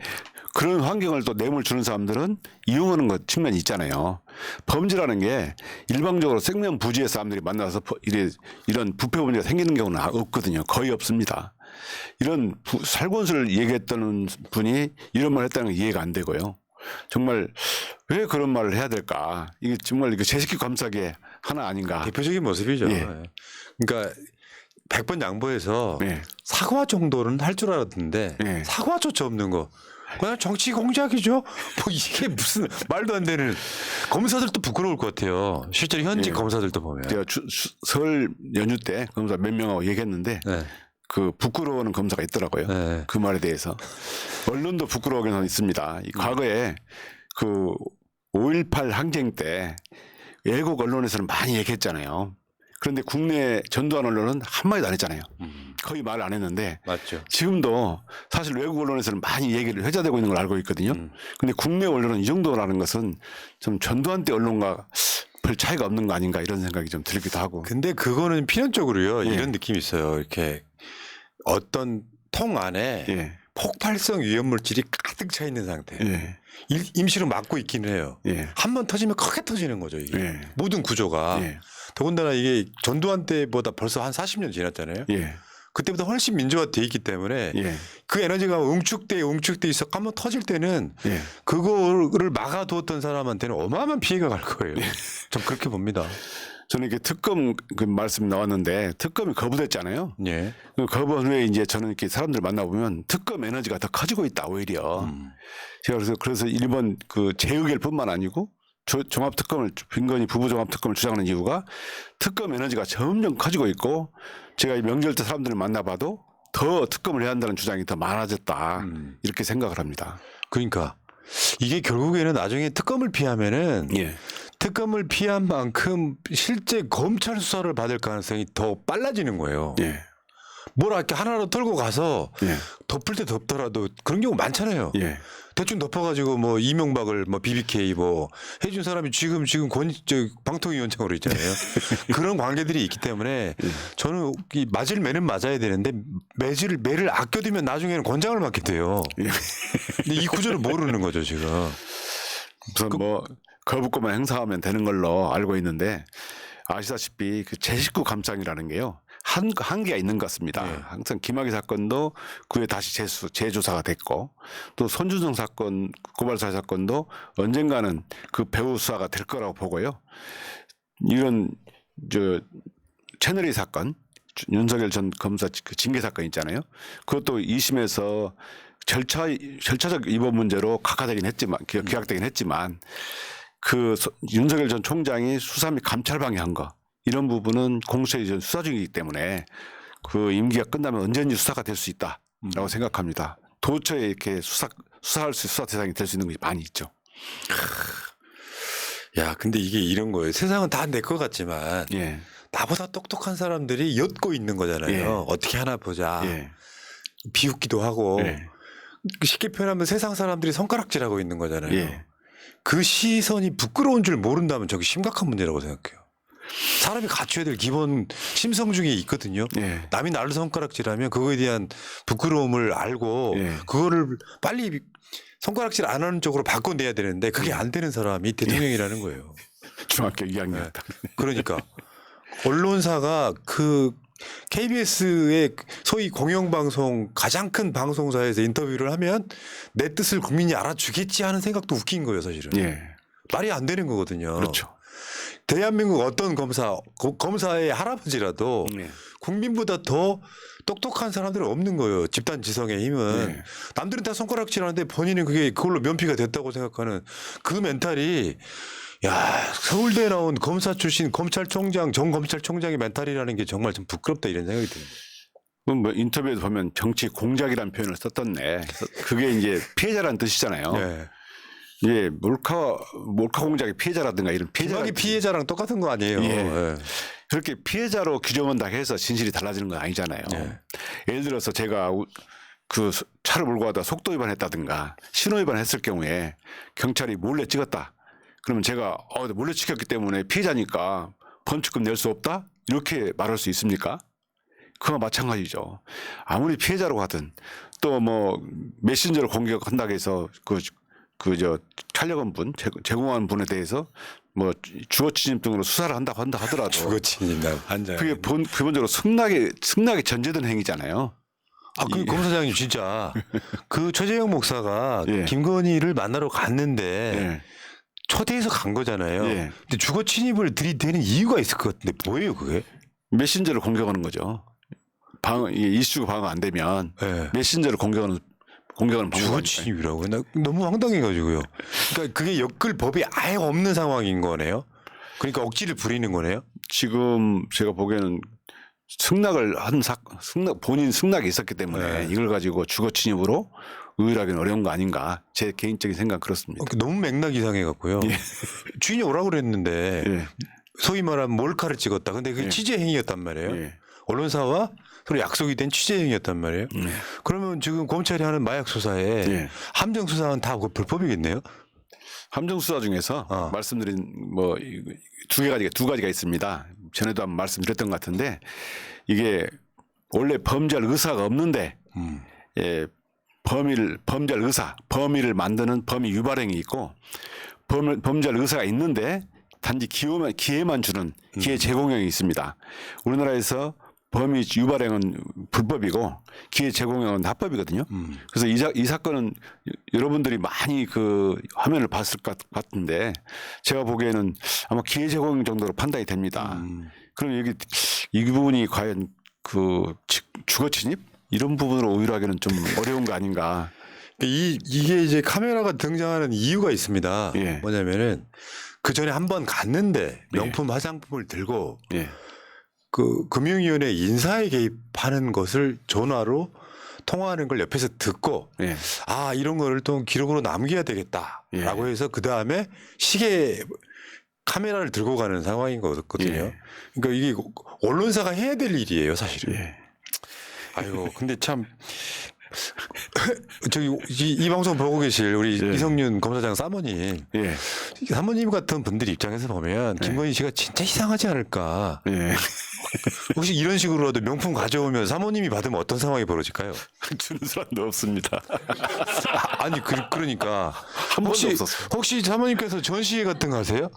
그런 환경을 또 뇌물 주는 사람들은 이용하는 것 측면이 있잖아요. 범죄라는 게 일방적으로 생명 부지의 사람들이 만나서 이런 부패 범죄가 생기는 경우는 없거든요. 거의 없습니다. 이런 살권수를 얘기했던 분이 이런 말을 했다는 건 이해가 안 되고요. 정말 왜 그런 말을 해야 될까? 이게 정말 이거 제식기 감싸기 하나 아닌가? 대표적인 모습이죠. 예. 그러니까 100번 양보해서 예. 사과 정도는 할 줄 알았는데 예. 사과조차 없는 거. 그냥 정치 공작이죠. 뭐 이게 무슨 말도 안 되는. 검사들도 부끄러울 것 같아요. 실제로 현직 예. 검사들도 보면. 제가 설 연휴 때 검사 몇 명하고 얘기했는데 네. 그 부끄러워하는 검사가 있더라고요. 네. 그 말에 대해서. 언론도 부끄러워하긴 있습니다. 과거에 그 5.18 항쟁 때 외국 언론에서는 많이 얘기했잖아요. 그런데 국내 전두환 언론은 한마디도 안 했잖아요. 거의 말을 안 했는데 맞죠. 지금도 사실 외국 언론에서는 많이 얘기를 회자되고 있는 걸 알고 있거든요. 근데 국내 언론은 이 정도라는 것은 좀 전두환 때 언론과 별 차이가 없는 거 아닌가 이런 생각이 좀 들기도 하고. 근데 그거는 필연적으로요. 예. 이런 느낌이 있어요. 이렇게 어떤 통 안에 예. 폭발성 위험물질이 가득 차 있는 상태. 예. 임시로 막고 있기는 해요. 예. 한 번 터지면 크게 터지는 거죠. 이게. 예. 모든 구조가. 예. 더군다나 이게 전두환 때보다 벌써 한 40년 지났잖아요. 예. 그때보다 훨씬 민주화돼 있기 때문에 예. 그 에너지가 응축돼 있어 한번 터질 때는 예. 그거를 막아두었던 사람한테는 어마어마한 피해가 갈 거예요. 전 그렇게 봅니다. 저는 이게 특검 그 말씀 나왔는데 특검이 거부됐잖아요. 예. 그 거부한 후에 이제 저는 이렇게 사람들 만나보면 특검 에너지가 더 커지고 있다 오히려. 제가 그래서 일본 그 재의결뿐만 아니고 종합특검을 빈건이 부부 종합특검을 주장하는 이유가 특검 에너지가 점점 커지고 있고 제가 이 명절 때 사람들을 만나봐도 더 특검을 해야 한다는 주장이 더 많아졌다 이렇게 생각을 합니다. 그러니까 이게 결국에는 나중에 특검을 피하면은 예. 특검을 피한 만큼 실제 검찰 수사를 받을 가능성이 더 빨라지는 거예요. 예. 뭐라 이렇게 하나로 털고 가서 예. 덮을 때 덮더라도 그런 경우 많잖아요. 예. 대충 덮어가지고 뭐 이명박을 뭐 BBK 뭐 해준 사람이 지금 방통위원장으로 있잖아요. 그런 관계들이 있기 때문에 저는 이 맞을 매는 맞아야 되는데 매를 아껴두면 나중에는 권장을 맡게 돼요. 예. 근데 이 구조를 모르는 거죠 지금. 우선 뭐 거부권만 행사하면 되는 걸로 알고 있는데 아시다시피 그 제19 감장이라는 게요. 한계가 있는 것 같습니다. 네. 항상 김학의 사건도 그에 다시 재조사가 됐고 또 손준성 사건, 고발사 사건도 언젠가는 그 배후 수사가 될 거라고 보고요. 이런 채널A 사건, 윤석열 전 검사 그 징계 사건 있잖아요. 그것도 2심에서 절차적 위법 문제로 각하되긴 했지만 기각되긴 했지만 그 윤석열 전 총장이 수사 및 감찰 방해한 거 이런 부분은 공수처의 수사 중이기 때문에 그 임기가 끝나면 언제든지 수사가 될 수 있다라고 생각합니다. 도처에 이렇게 수사 대상이 될 수 있는 것이 많이 있죠. 야, 근데 이게 이런 거예요. 세상은 다 내 것 같지만 예. 나보다 똑똑한 사람들이 엿고 있는 거잖아요. 예. 어떻게 하나 보자. 예. 비웃기도 하고 예. 쉽게 표현하면 세상 사람들이 손가락질하고 있는 거잖아요. 예. 그 시선이 부끄러운 줄 모른다면 저게 심각한 문제라고 생각해요. 사람이 갖춰야 될 기본 심성 중에 있거든요. 예. 남이 나를 손가락질하면 그거에 대한 부끄러움을 알고 예. 그거를 빨리 손가락질 안 하는 쪽으로 바꿔내야 되는데 그게 안 되는 사람이 대통령이라는 거예요. 중학교 2학년 때. 그러니까 언론사가 그 KBS의 소위 공영방송 가장 큰 방송사에서 인터뷰를 하면 내 뜻을 국민이 알아주겠지 하는 생각도 웃긴 거예요 사실은. 예. 말이 안 되는 거거든요. 그렇죠. 대한민국 어떤 검사의 할아버지라도 예. 국민보다 더 똑똑한 사람들은 없는 거예요. 집단 지성의 힘은. 예. 남들은 다 손가락질하는데 본인은 그걸로 면피가 됐다고 생각하는 그 멘탈이 야 서울대 나온 검사 출신 검찰총장 전 검찰총장의 멘탈이라는 게 정말 좀 부끄럽다 이런 생각이 듭니다. 뭐 인터뷰에서 보면 정치 공작이라는 표현을 썼던데 그게 이제 피해자라는 뜻이잖아요. 네. 예, 몰카 공작의 피해자라든가 이런 김학의 피해자랑 똑같은 거 아니에요. 예. 네. 그렇게 피해자로 규정한다고 해서 진실이 달라지는 건 아니잖아요. 네. 예를 들어서 제가 그 차를 몰고 가다 속도 위반했다든가 신호 위반했을 경우에 경찰이 몰래 찍었다. 그러면 제가 몰래 찍혔기 때문에 피해자니까 범칙금 낼 수 없다? 이렇게 말할 수 있습니까? 그와 마찬가지죠. 아무리 피해자로 가든 또 뭐 메신저를 공격한다고 해서 촬영한 분, 제공한 분에 대해서 뭐 주거 침입 등으로 수사를 한다고 하더라도 주거 침입 한자. 그게 기본적으로 승낙에 전제된 행위잖아요. 그 검사장님 진짜 그 최재형 목사가 예. 김건희를 만나러 갔는데 예. 초대해서 간 거잖아요. 예. 근데 주거 침입을 들이대는 이유가 있을 것 같은데 뭐예요 그게? 메신저를 공격하는 거죠. 이슈가 방어 안 되면 예. 메신저를 공격하는 방법이 주거 침입이라고 나 너무 황당해가지고요. 그러니까 그게 엮을 법이 아예 없는 상황인 거네요. 그러니까 억지를 부리는 거네요. 지금 제가 보기에는 본인 승낙이 있었기 때문에 네. 이걸 가지고 주거 침입으로 의뢰하기는 어려운 거 아닌가 제 개인적인 생각 그렇습니다. 너무 맥락 이상해 갖고요. 주인이 오라고 그랬는데 예. 소위 말하면 몰카를 찍었다. 근데 그게 예. 취재 행위였단 말이에요. 예. 언론사와 서로 약속이 된 취재 행위였단 말이에요. 그러면 지금 검찰이 하는 마약 수사에 예. 함정 수사는 다 그 불법이겠네요. 함정 수사 중에서 말씀드린 뭐 두 가지가 있습니다. 전에도 한번 말씀드렸던 것 같은데 이게 원래 범죄할 의사가 없는데 범죄할 의사, 범위를 만드는 범위 유발행위 있고 범죄할 의사가 있는데 단지 기회만 주는 기회 제공형이 있습니다. 우리나라에서 범위 유발행은 불법이고 기회 제공형은 합법이거든요. 그래서 이 사건은 여러분들이 많이 그 화면을 봤을 것 같은데 제가 보기에는 아마 기회 제공형 정도로 판단이 됩니다. 그럼 여기 이 부분이 과연 그 주거 침입 이런 부분으로 오히려 하기는 좀 어려운 거 아닌가. 이게 이제 카메라가 등장하는 이유가 있습니다. 예. 뭐냐면은 그 전에 한 번 갔는데 명품 화장품을 들고 예. 그 금융위원회 인사에 개입하는 것을 전화로 통화하는 걸 옆에서 듣고 예. 아 이런 거를 또 기록으로 남겨야 되겠다라고 예. 해서 그 다음에 시계 카메라를 들고 가는 상황인 거거든요. 예. 그러니까 이게 언론사가 해야 될 일이에요, 사실은. 예. 아이고 근데 참 저기 이 방송 보고 계실 우리 예. 이성윤 검사장 사모님, 예. 사모님 같은 분들 입장에서 보면 김건희 씨가 진짜 이상하지 않을까. 예. 혹시 이런 식으로라도 명품 가져오면 사모님이 받으면 어떤 상황이 벌어질까요? 주는 사람도 없습니다. 아니 그러니까 한 번도 없었어요. 혹시 사모님께서 전시회 같은 거 하세요?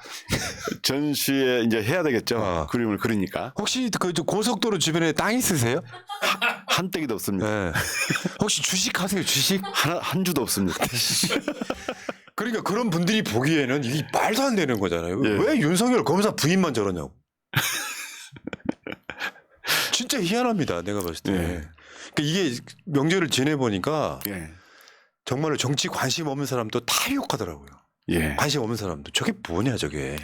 전시에 이제 해야 되겠죠. 아. 그림을 그리니까 혹시 그 고속도로 주변에 땅 있으세요? 한 떼기도 없습니다. 네. 혹시 주식 하세요? 주식? 한 주도 없습니다. 그러니까 그런 분들이 보기에는 이게 말도 안 되는 거잖아요. 예. 왜 윤석열 검사 부인만 저러냐고. 진짜 희한합니다. 내가 봤을 때. 예. 그러니까 이게 명절을 지내보니까 예. 정말로 정치 관심 없는 사람도 다 욕하더라고요. 예. 관심 없는 사람도. 저게 뭐냐 저게.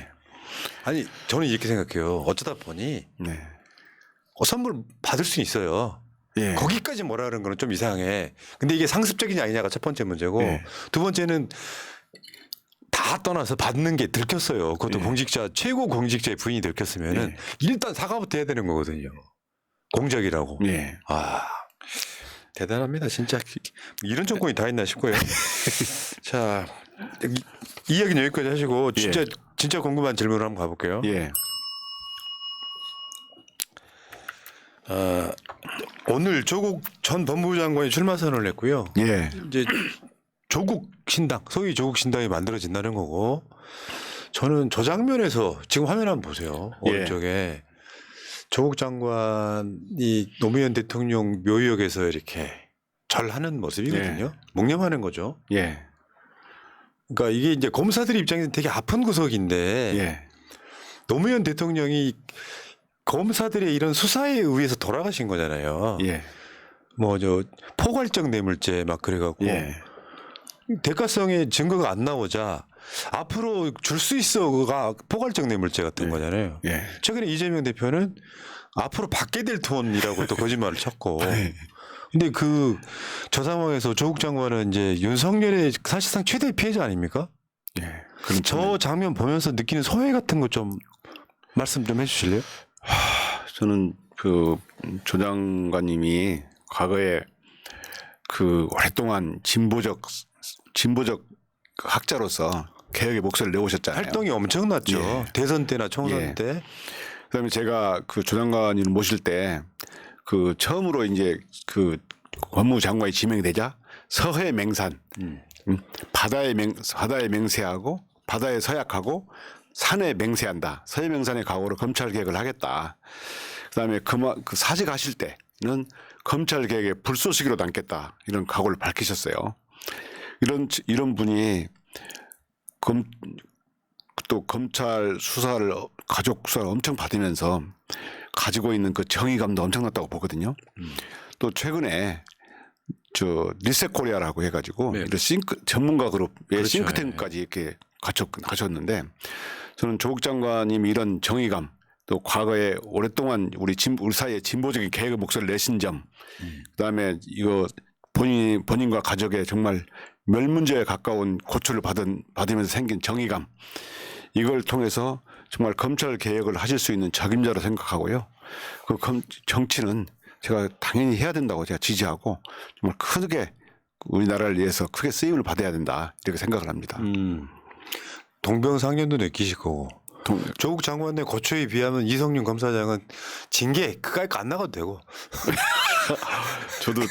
아니 저는 이렇게 생각해요. 어쩌다 보니 네. 선물 받을 수는 있어요. 예. 거기까지 뭐라 그러는 거는 좀 이상해. 근데 이게 상습적이냐 아니냐가 첫 번째 문제고 예. 두 번째는 다 떠나서 받는 게 들켰어요. 그것도 예. 공직자 최고 공직자의 부인이 들켰으면은 예. 일단 사과부터 해야 되는 거거든요. 공작이라고. 예. 아 대단합니다 진짜. 이런 정권이 다 있나 싶고요. 자 이야기는 여기까지 하시고 진짜 궁금한 질문을 한번 가볼게요. 예. 오늘 조국 전 법무부 장관이 출마 선언을 했고요. 예. 이제 조국 신당, 소위 조국 신당이 만들어진다는 거고, 저는 저 장면에서 지금 화면 한번 보세요. 오른쪽에 조국 장관이 노무현 대통령 묘역에서 이렇게 절하는 모습이거든요. 묵념하는 거죠. 예. 그러니까 이게 이제 검사들 입장에서 되게 아픈 구석인데 예. 노무현 대통령이 검사들의 이런 수사에 의해서 돌아가신 거잖아요. 예. 뭐 저 포괄적 뇌물죄 막 그래갖고 예. 대가성의 증거가 안 나오자 앞으로 줄 수 있어가 포괄적 뇌물죄 같은 거잖아요. 예. 최근에 이재명 대표는 앞으로 받게 될 돈이라고 또 거짓말을 쳤고. 근데 저 상황에서 조국 장관은 이제 윤석열의 사실상 최대 피해자 아닙니까? 예. 저 장면 보면서 느끼는 소외 같은 거 좀 말씀 좀 해주실래요? 저는 그 조 장관님이 과거에 그 오랫동안 진보적 학자로서 개혁의 목소리를 내오셨잖아요. 활동이 엄청났죠. 예. 대선 때나 총선 예. 때. 그다음에 제가 그 조 장관님을 모실 때 그 처음으로 이제 그 법무부 장관이 지명이 되자 서해 맹산, 바다에 맹세하고 바다에 서약하고 산에 맹세한다. 서해 맹산의 각오로 검찰 개혁을 하겠다. 그다음에 그 사직하실 때는 검찰 개혁의 불쏘시개로 남겠다. 이런 각오를 밝히셨어요. 이런 분이 또 검찰 수사를 가족 수사를 엄청 받으면서 가지고 있는 그 정의감도 엄청났다고 보거든요. 또 최근에 저 리셋코리아라고 해가지고 네. 이런 전문가 그룹의 그렇죠. 싱크탱크까지 이렇게 가셨는데 저는 조국 장관님이 이런 정의감 또 과거에 오랫동안 우리 사이에 진보적인 개혁의 목소리를 내신 점, 그다음에 이거 본인과 가족의 정말 멸문제에 가까운 고초를 받으면서 생긴 정의감, 이걸 통해서 정말 검찰 개혁을 하실 수 있는 적임자로 생각하고요. 그 정치는 제가 당연히 해야 된다고 제가 지지하고 정말 크게 우리나라를 위해서 크게 쓰임을 받아야 된다 이렇게 생각을 합니다. 동병상련도 느끼실 거고. 조국 장관의 고초에 비하면 이성윤 검사장은 징계 그까이 안 나가도 되고. 저도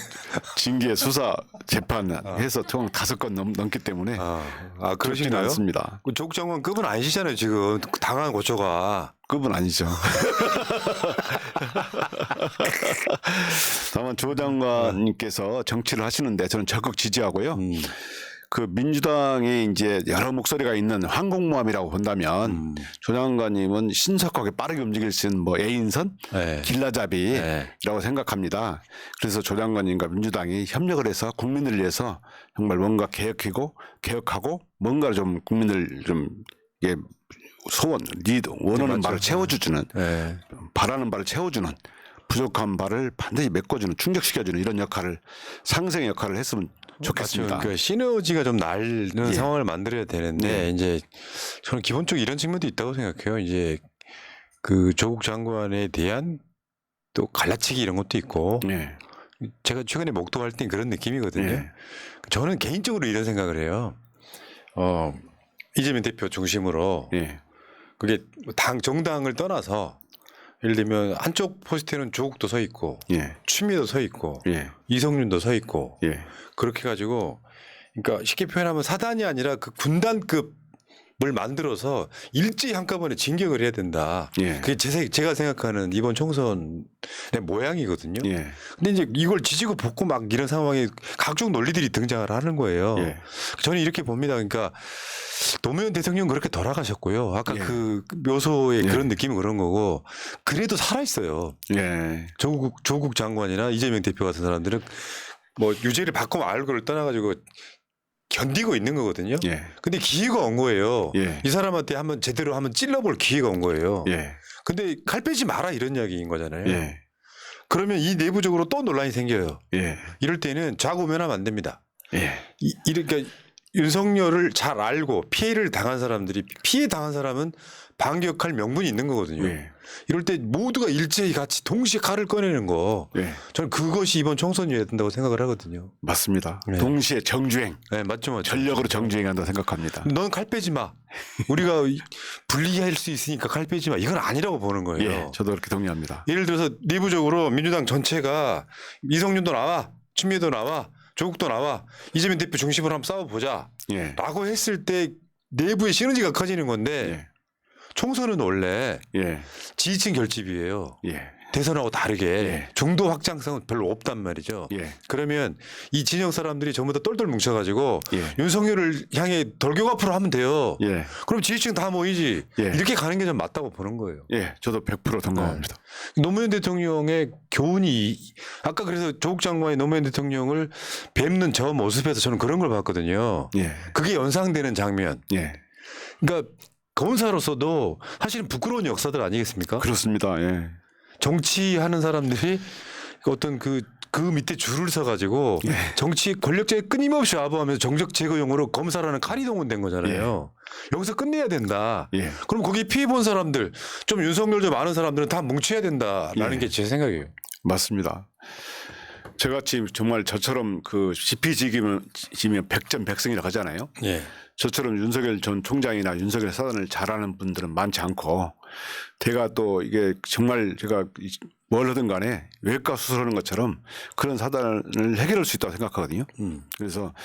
징계 수사 재판 해서 총 5건 넘기 때문에 그러시나요? 그렇지는 않습니다. 그 조국 장관급은 아니시잖아요 지금 당한 고초가. 급은 아니죠. 다만 조 장관님께서 정치를 하시는데 저는 적극 지지하고요. 그 민주당이 이제 여러 목소리가 있는 황공모함이라고 본다면 조 장관님은 신속하게 빠르게 움직일 수 있는 뭐 A인선, 네. 길라잡이라고 생각합니다. 그래서 조 장관님과 민주당이 협력을 해서 국민을 위해서 정말 뭔가 개혁하고 뭔가 좀 국민들 좀 이게 소원, 원하는 바를 채워주는, 네. 바라는 바를 채워주는, 부족한 바를 반드시 메꿔주는, 충족시켜주는 이런 역할을 상생 역할을 했으면 좋겠습니다. 그러니까 시너지가 좀 나는 상황을 만들어야 되는데 이제 저는 기본적으로 이런 측면도 있다고 생각해요. 이제 그 조국 장관에 대한 또 갈라치기 이런 것도 있고 예. 제가 최근에 목도할 땐 그런 느낌이거든요. 예. 저는 개인적으로 이런 생각을 해요. 이재명 대표 중심으로 예. 그게 정당을 떠나서 예를 들면 한쪽 포스트에는 조국도 서 있고 예. 추미애도 서 있고 예. 이성윤도 서 있고 예. 그렇게 가지고 그러니까 쉽게 표현하면 사단이 아니라 그 군단급을 만들어서 일제히 한꺼번에 진격을 해야 된다. 예. 그게 제가 생각하는 이번 총선의 모양이거든요. 예. 근데 이제 이걸 지지고 볶고 막 이런 상황에 각종 논리들이 등장을 하는 거예요. 예. 저는 이렇게 봅니다. 그러니까 노무현 대통령 그렇게 돌아가셨고요. 아까 예. 그 묘소의 예. 그런 느낌은 그런 거고 그래도 살아 있어요. 예. 조국 장관이나 이재명 대표 같은 사람들은 뭐 유죄를 받고 말고를 떠나가지고 견디고 있는 거거든요. 예. 근데 기회가 온 거예요. 예. 이 사람한테 제대로 한번 찔러볼 기회가 온 거예요. 예. 근데 칼 빼지 마라 이런 이야기인 거잖아요. 예. 그러면 이 내부적으로 또 논란이 생겨요. 예. 이럴 때는 좌고면하면 안 됩니다. 예. 그러니까 윤석열을 잘 알고 피해를 당한 사람들이 피해 당한 사람은 반격할 명분이 있는 거거든요. 예. 이럴 때 모두가 일제히 같이 동시에 칼을 꺼내는 거 예. 저는 그것이 이번 총선이어야 된다고 생각을 하거든요. 맞습니다. 네. 동시에 정주행, 네, 맞죠. 전력으로 정주행한다고 생각합니다. 넌 칼 빼지 마. 우리가 불리할 수 있으니까 칼 빼지 마. 이건 아니라고 보는 거예요. 예. 저도 그렇게 동의합니다. 예를 들어서 내부적으로 민주당 전체가 이성윤도 나와, 추미애도 나와, 조국도 나와, 이재명 대표 중심으로 한번 싸워보자. 예. 라고 했을 때 내부의 시너지가 커지는 건데 예. 총선은 원래 예. 지지층 결집이에요. 예. 대선하고 다르게 예. 중도 확장성은 별로 없단 말이죠. 예. 그러면 이 진영 사람들이 전부 다 똘똘 뭉쳐가지고 예. 윤석열을 향해 돌격 앞으로 하면 돼요. 예. 그럼 지지층 다 모이지. 예. 이렇게 가는 게 좀 맞다고 보는 거예요. 예. 저도 100% 동감합니다. 노무현 대통령의 교훈이 아까 그래서 조국 장관이 노무현 대통령을 뵙는 저 모습에서 저는 그런 걸 봤거든요. 예. 그게 연상되는 장면. 예. 그러니까 검사로서도 사실은 부끄러운 역사들 아니겠습니까? 그렇습니다. 예. 정치하는 사람들이 어떤 그 밑에 줄을 서가지고 정치 권력자에 끊임없이 아부하면서 정적 제거용으로 검사라는 칼이 동원된 거잖아요. 여기서 끝내야 된다. 예. 그럼 거기 피해 본 사람들, 좀 윤석열 좀 아는 사람들은 다 뭉쳐야 된다라는 예. 게 제 생각이에요. 맞습니다. 저같이 정말 저처럼 그 지피지기면 100점100승이라고 하잖아요. 예. 저처럼 윤석열 전 총장이나 윤석열 사단을 잘하는 분들은 많지 않고 제가 또 이게 정말 제가 뭘 하든 간에 외과 수술하는 것처럼 그런 사단을 해결할 수 있다고 생각하거든요. 그래서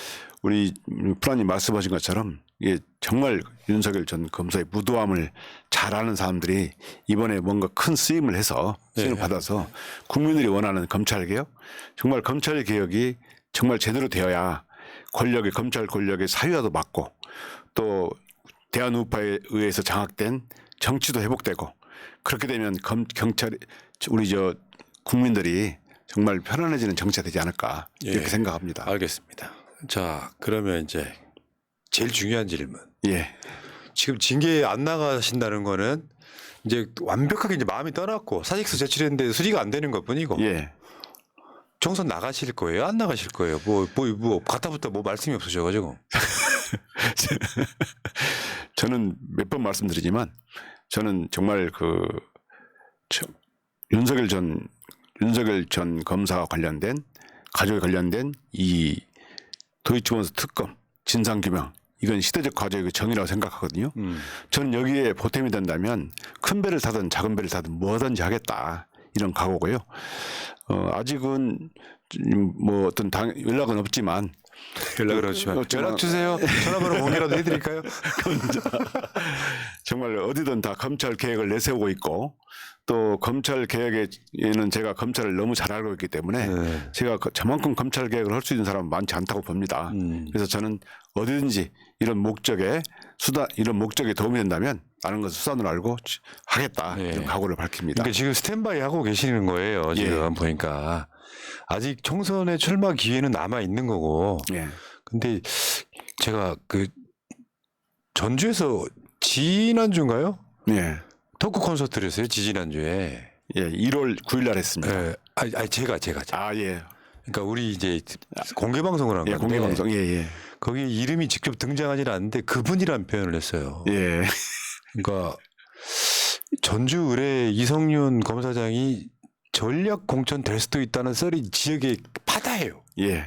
우리 프라님 말씀하신 것처럼 이게 정말 윤석열 전 검사의 무도함을 잘 아는 사람들이 이번에 뭔가 큰 쓰임을 해서 쓰임을 받아서 국민들이 원하는 검찰개혁, 정말 검찰개혁이 정말 제대로 되어야 검찰 권력의 사유화도 막고 또 대한우파에 의해서 장악된 정치도 회복되고 그렇게 되면 경찰이 우리 국민들이 정말 편안해지는 정치가 되지 않을까 이렇게 생각합니다. 알겠습니다. 자, 그러면 이제 제일 중요한 질문. 예. 지금 징계 안 나가신다는 거는 이제 완벽하게 이제 마음이 떠났고 사직서 제출했는데 수리가 안 되는 것뿐이고 예. 총선 나가실 거예요? 안 나가실 거예요? 뭐 가타부터 뭐 말씀이 없으셔가지고. 저는 몇 번 말씀드리지만 저는 정말 윤석열 전 검사와 관련된 가족에 관련된 이 도이치모터스 특검 진상규명 이건 시대적 과제의 정의라고 생각하거든요. 저는 여기에 보탬이 된다면 큰 배를 타든 작은 배를 타든 뭐든지 하겠다 이런 각오고요. 아직은 뭐 어떤 연락은 없지만 연락을 하시면 연락 주세요. 전화번호 공개라도 해드릴까요? 정말 어디든 다 검찰 개혁을 내세우고 있고 또 검찰 개혁에는 제가 검찰을 너무 잘 알고 있기 때문에 네. 제가 저만큼 검찰 개혁을 할 수 있는 사람은 많지 않다고 봅니다. 그래서 저는 어디든지 이런 목적에 도움이 된다면 아는 것을 수단으로 알고 하겠다 네. 이런 각오를 밝힙니다. 그러니까 지금 스탠바이 하고 계시는 거예요. 지금 보니까 아직 총선에 출마 기회는 남아 있는 거고. 예. 근데 제가 그 전주에서 지난주인가요? 예. 토크 콘서트를 했어요. 지지난주에. 예. 1월 9일 날 했습니다. 예. 아니 제가. 아, 예. 그러니까 우리 이제 공개 방송을 한 예, 건데. 공개 방송. 예, 예. 거기 이름이 직접 등장하지는 않는데 그분이란 표현을 했어요. 예. 그러니까 전주 의뢰 이성윤 검사장이 전략 공천 될 수도 있다는 썰이 지역에 파다해요. 예.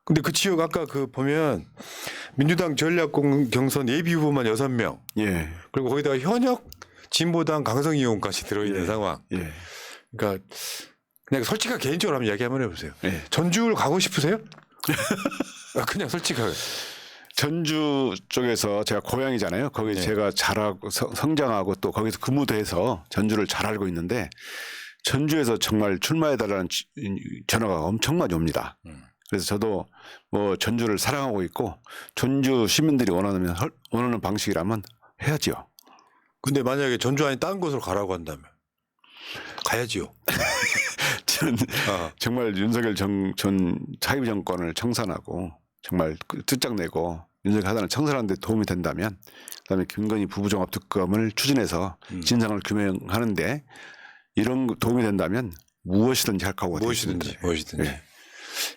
근데 그 지역 아까 그 보면 민주당 전략 경선 예비 후보만 6명. 예. 그리고 거기다가 현역 진보당 강성 의원까지 들어있는 상황. 예. 그러니까 그냥 솔직하게 개인적으로 한번 이야기 한번 해보세요. 예. 전주를 가고 싶으세요? 그냥 솔직하게. 전주 쪽에서 제가 고향이잖아요. 거기 제가 자라고 성장하고 또 거기서 근무도 해서 전주를 잘 알고 있는데 전주에서 정말 출마해달라는 전화가 엄청 많이 옵니다. 그래서 저도 뭐 전주를 사랑하고 있고 전주 시민들이 원하는 방식이라면 해야지요. 근데 만약에 전주 아닌 다른 곳으로 가라고 한다면 가야지요. 저는 정말 윤석열 전 차기 정권을 청산하고 정말 뜻장내고 윤석열 하단을 청산하는 데 도움이 된다면 그다음에 김건희 부부종합특검을 추진해서 진상을 규명하는데 이런 도움이 된다면 무엇이든지 할 각오가 무엇이든지. 예.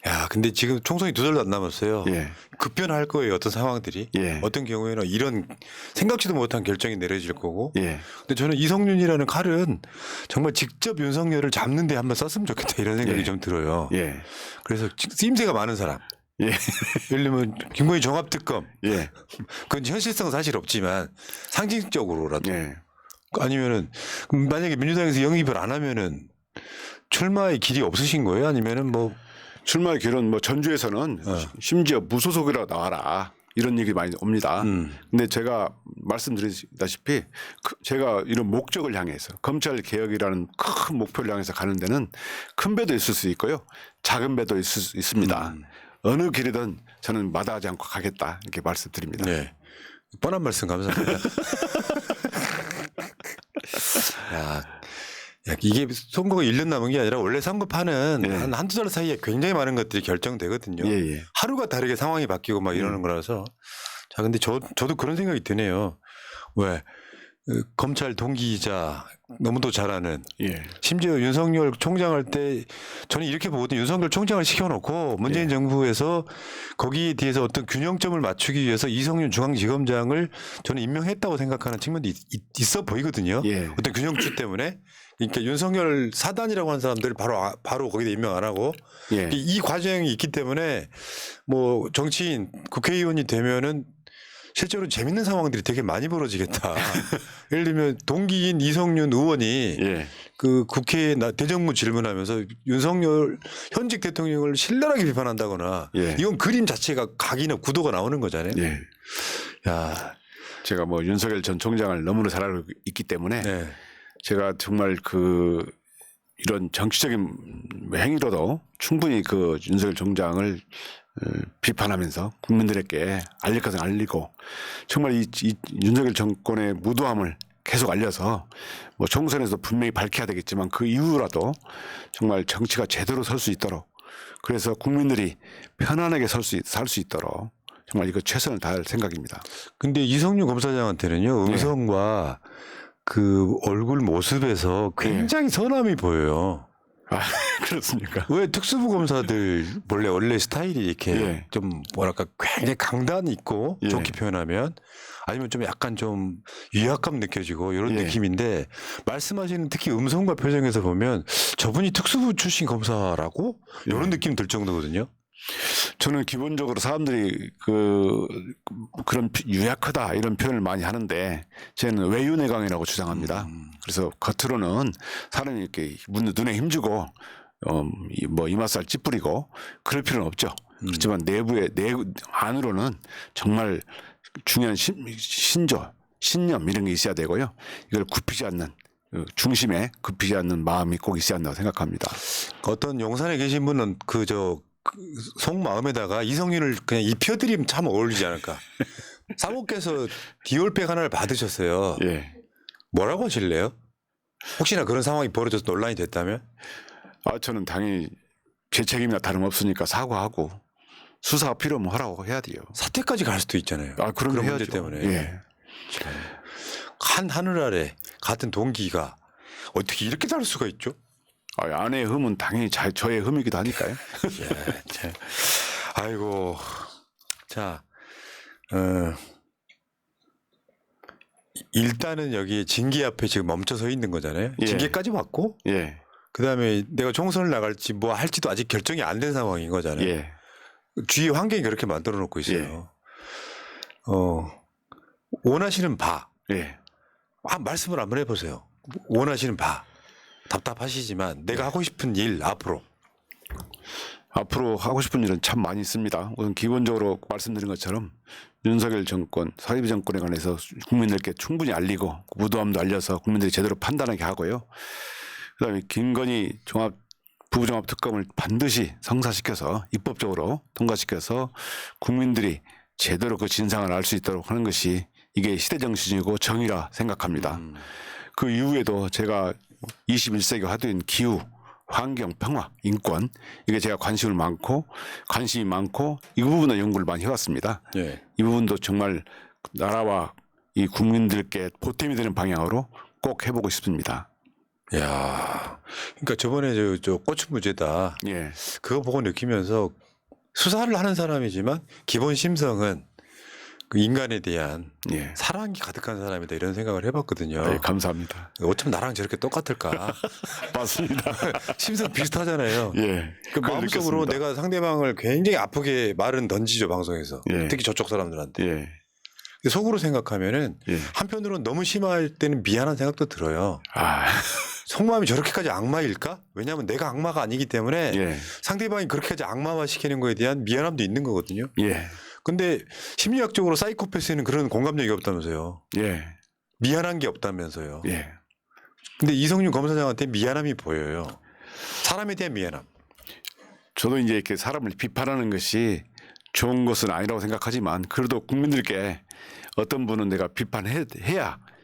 야, 근데 지금 총선이 2달도 안 남았어요. 예. 급변할 거예요. 어떤 상황들이. 예. 어떤 경우에는 이런 생각지도 못한 결정이 내려질 거고. 예. 근데 저는 이성윤이라는 칼은 정말 직접 윤석열을 잡는 데 한번 썼으면 좋겠다 이런 생각이 좀 들어요. 예. 그래서 쓰임새가 많은 사람. 예. 예를 들면 김건희 종합특검. 예. 그건 현실성은 사실 없지만 상징적으로라도. 예. 아니면은 만약에 민주당에서 영입을 안 하면은 출마의 길이 없으신 거예요? 아니면은 뭐 출마의 길은 뭐 전주에서는 심지어 무소속이라 나와라 이런 얘기 많이 옵니다. 근데 제가 말씀드리다시피 제가 이런 목적을 향해서 검찰 개혁이라는 큰 목표를 향해서 가는 데는 큰 배도 있을 수 있고요. 작은 배도 있을 수 있습니다. 어느 길이든 저는 마다하지 않고 가겠다 이렇게 말씀드립니다. 네. 뻔한 말씀 감사합니다. 야, 이게 선거가 1년 남은 게 아니라 원래 선거판은 한 한두 달 사이에 굉장히 많은 것들이 결정되거든요. 예. 하루가 다르게 상황이 바뀌고 막 이러는 거라서. 자, 근데 저도 그런 생각이 드네요. 왜? 검찰 동기이자 너무도 잘하는 예. 심지어 윤석열 총장할 때 저는 이렇게 보거든요. 윤석열 총장을 시켜놓고 문재인 정부에서 거기에 대해서 어떤 균형점을 맞추기 위해서 이성윤 중앙지검장을 저는 임명했다고 생각하는 측면도 있어 보이거든요. 예. 어떤 균형추 때문에. 그러니까 윤석열 사단이라고 하는 사람들을 바로 거기다 임명 안 하고 예. 이 과정이 있기 때문에 뭐 정치인 국회의원이 되면은 실제로 재밌는 상황들이 되게 많이 벌어지겠다. 예를 들면 동기인 이성윤 의원이 예. 그 국회에 대정부 질문하면서 윤석열 현직 대통령을 신랄하게 비판한다거나 예. 이건 그림 자체가 각이나 구도가 나오는 거잖아요. 예. 야, 제가 뭐 윤석열 전 총장을 너무나 잘 알고 있기 때문에 네. 제가 정말 이런 정치적인 행위로도 충분히 그 윤석열 총장을 비판하면서 국민들에게 알릴 것은 알리고 정말 이 윤석열 정권의 무도함을 계속 알려서 뭐 총선에서 분명히 밝혀야 되겠지만 그 이후라도 정말 정치가 제대로 설 수 있도록 그래서 국민들이 편안하게 살 수 있도록 정말 이거 최선을 다할 생각입니다. 근데 이성윤 검사장한테는요 음성과 그 얼굴 모습에서 굉장히 선함이 보여요. 아, 그렇습니까? 왜 특수부 검사들 원래 스타일이 이렇게 예. 좀 뭐랄까 굉장히 강단 있고 예. 좋게 표현하면 아니면 좀 약간 좀 위압감 느껴지고 이런 예. 느낌인데 말씀하시는 특히 음성과 표정에서 보면 저분이 특수부 출신 검사라고 이런 느낌 들 정도거든요. 저는 기본적으로 사람들이 그런 유약하다 이런 표현을 많이 하는데 저는 외유내강이라고 주장합니다. 그래서 겉으로는 사람이 이렇게 눈에 힘주고 뭐 이마살 찌푸리고 그럴 필요는 없죠. 그렇지만 안으로는 정말 중요한 신념 이런 게 있어야 되고요. 이걸 굽히지 않는 중심에 굽히지 않는 마음이 꼭 있어야 한다고 생각합니다. 어떤 용산에 계신 분은 속마음에다가 이성윤을 그냥 입혀드리면 참 어울리지 않을까. 사모께서 디올백 하나를 받으셨어요. 예. 뭐라고 하실래요? 혹시나 그런 상황이 벌어져서 논란이 됐다면? 저는 당연히 제 책임이나 다름없으니까 사과하고 수사가 필요하면 하라고 해야 돼요. 사퇴까지 갈 수도 있잖아요. 그런 그런 문제 해야죠. 때문에. 예. 하늘 아래 같은 동기가 어떻게 이렇게 다를 수가 있죠? 아내의 흠은 당연히 저의 흠이기도 하니까요. 예, 참. 아이고. 자, 일단은 여기 징계 앞에 지금 멈춰 서 있는 거잖아요. 예. 징계까지 받고, 예. 그 다음에 내가 총선을 나갈지 뭐 할지도 아직 결정이 안 된 상황인 거잖아요. 예. 주위 환경이 그렇게 만들어 놓고 있어요. 원하시는 바. 예. 말씀을 한번 해보세요. 원하시는 바. 답답하시지만 내가 하고 싶은 일 앞으로. 앞으로 하고 싶은 일은 참 많이 있습니다. 우선 기본적으로 말씀드린 것처럼 윤석열 정권, 사회비 정권에 관해서 국민들께 충분히 알리고 무도함도 알려서 국민들이 제대로 판단하게 하고요. 그다음에 김건희 부부종합특검을 반드시 성사시켜서 입법적으로 통과시켜서 국민들이 제대로 그 진상을 알 수 있도록 하는 것이 이게 시대 정신이고 정의라 생각합니다. 그 이후에도 제가 21세기 화두인 기후, 환경, 평화, 인권 이게 제가 관심이 많고 이 부분에 연구를 많이 해왔습니다. 예. 이 부분도 정말 나라와 이 국민들께 보탬이 되는 방향으로 꼭 해보고 싶습니다. 야, 그러니까 저번에 저 고추 무죄다. 예, 그거 보고 느끼면서 수사를 하는 사람이지만 기본 심성은 그 인간에 대한 예. 사랑이 가득한 사람이다 이런 생각을 해봤거든요. 네, 감사합니다. 어쩜 나랑 저렇게 똑같을까? 맞습니다. 심성 비슷하잖아요. 예, 그 마음속으로 느꼈습니다. 내가 상대방을 굉장히 아프게 말은 던지죠 방송에서. 예. 특히 저쪽 사람들한테. 예, 근데 속으로 생각하면은 예. 한편으로는 너무 심할 때는 미안한 생각도 들어요. 속마음이 저렇게까지 악마일까? 왜냐하면 내가 악마가 아니기 때문에 예, 상대방이 그렇게까지 악마화 시키는 거에 대한 미안함도 있는 거거든요. 예, 근데 심리학적으로 사이코패스에는 그런 공감력이 없다면서요. 예, 미안한 게 없다면서요. 예. 근데 이성윤 검사장한테 미안함이 보여요. 사람에 대한 미안함. 저도 이제 이렇게 사람을 비판하는 것이 좋은 것은 아니라고 생각하지만 그래도 국민들께 어떤 분은 내가 비판해야 이게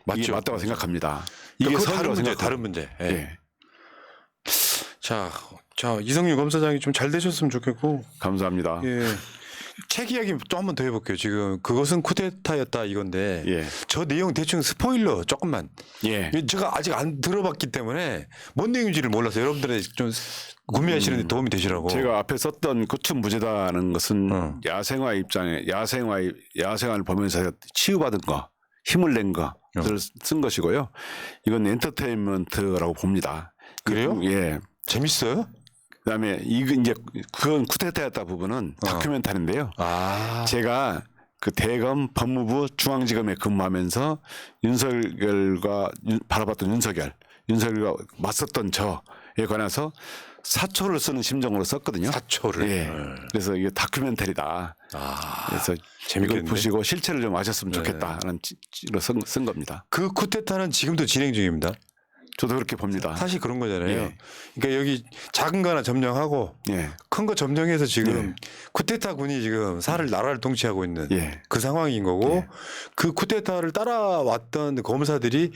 맞죠. 맞다고 생각합니다. 이게 선이라고 다른 문제, 생각하고. 다른 문제. 예. 예, 자, 이성윤 검사장이 좀 잘 되셨으면 좋겠고. 감사합니다. 예. 책 이야기 또 한 번 더 해볼게요. 지금 그것은 쿠데타였다 이건데 예, 저 내용 대충 스포일러 조금만. 예, 제가 아직 안 들어봤기 때문에 뭔 내용인지를 몰라서 여러분들의 좀 구매하시는 데 도움이 되시라고. 제가 앞에 썼던 고추 무죄다는 것은 야생화 입장에 야생화를 보면서 치유받은 거, 힘을 낸 것을 쓴 것이고요. 이건 엔터테인먼트라고 봅니다. 그래요? 예. 재밌어요? 그다음에 그건 쿠데타였다 부분은 다큐멘터리인데요. 아, 제가 그 대검 법무부 중앙지검에 근무하면서 윤석열과 바라봤던 윤석열과 맞섰던 저에 관해서 사초를 쓰는 심정으로 썼거든요. 사초를. 예. 그래서 이게 다큐멘터리다. 아, 그래서 재밌겠네. 이걸 보시고 실체를 좀 아셨으면 좋겠다는 로 쓴 겁니다. 그 쿠데타는 지금도 진행 중입니다. 저도 그렇게 봅니다. 사실 그런 거잖아요. 예. 그러니까 여기 작은 거 하나 점령하고 예, 큰 거 점령해서 지금 예. 쿠데타 군이 지금 나라를 통치하고 있는 예. 그 상황인 거고 예. 그 쿠데타를 따라왔던 검사들이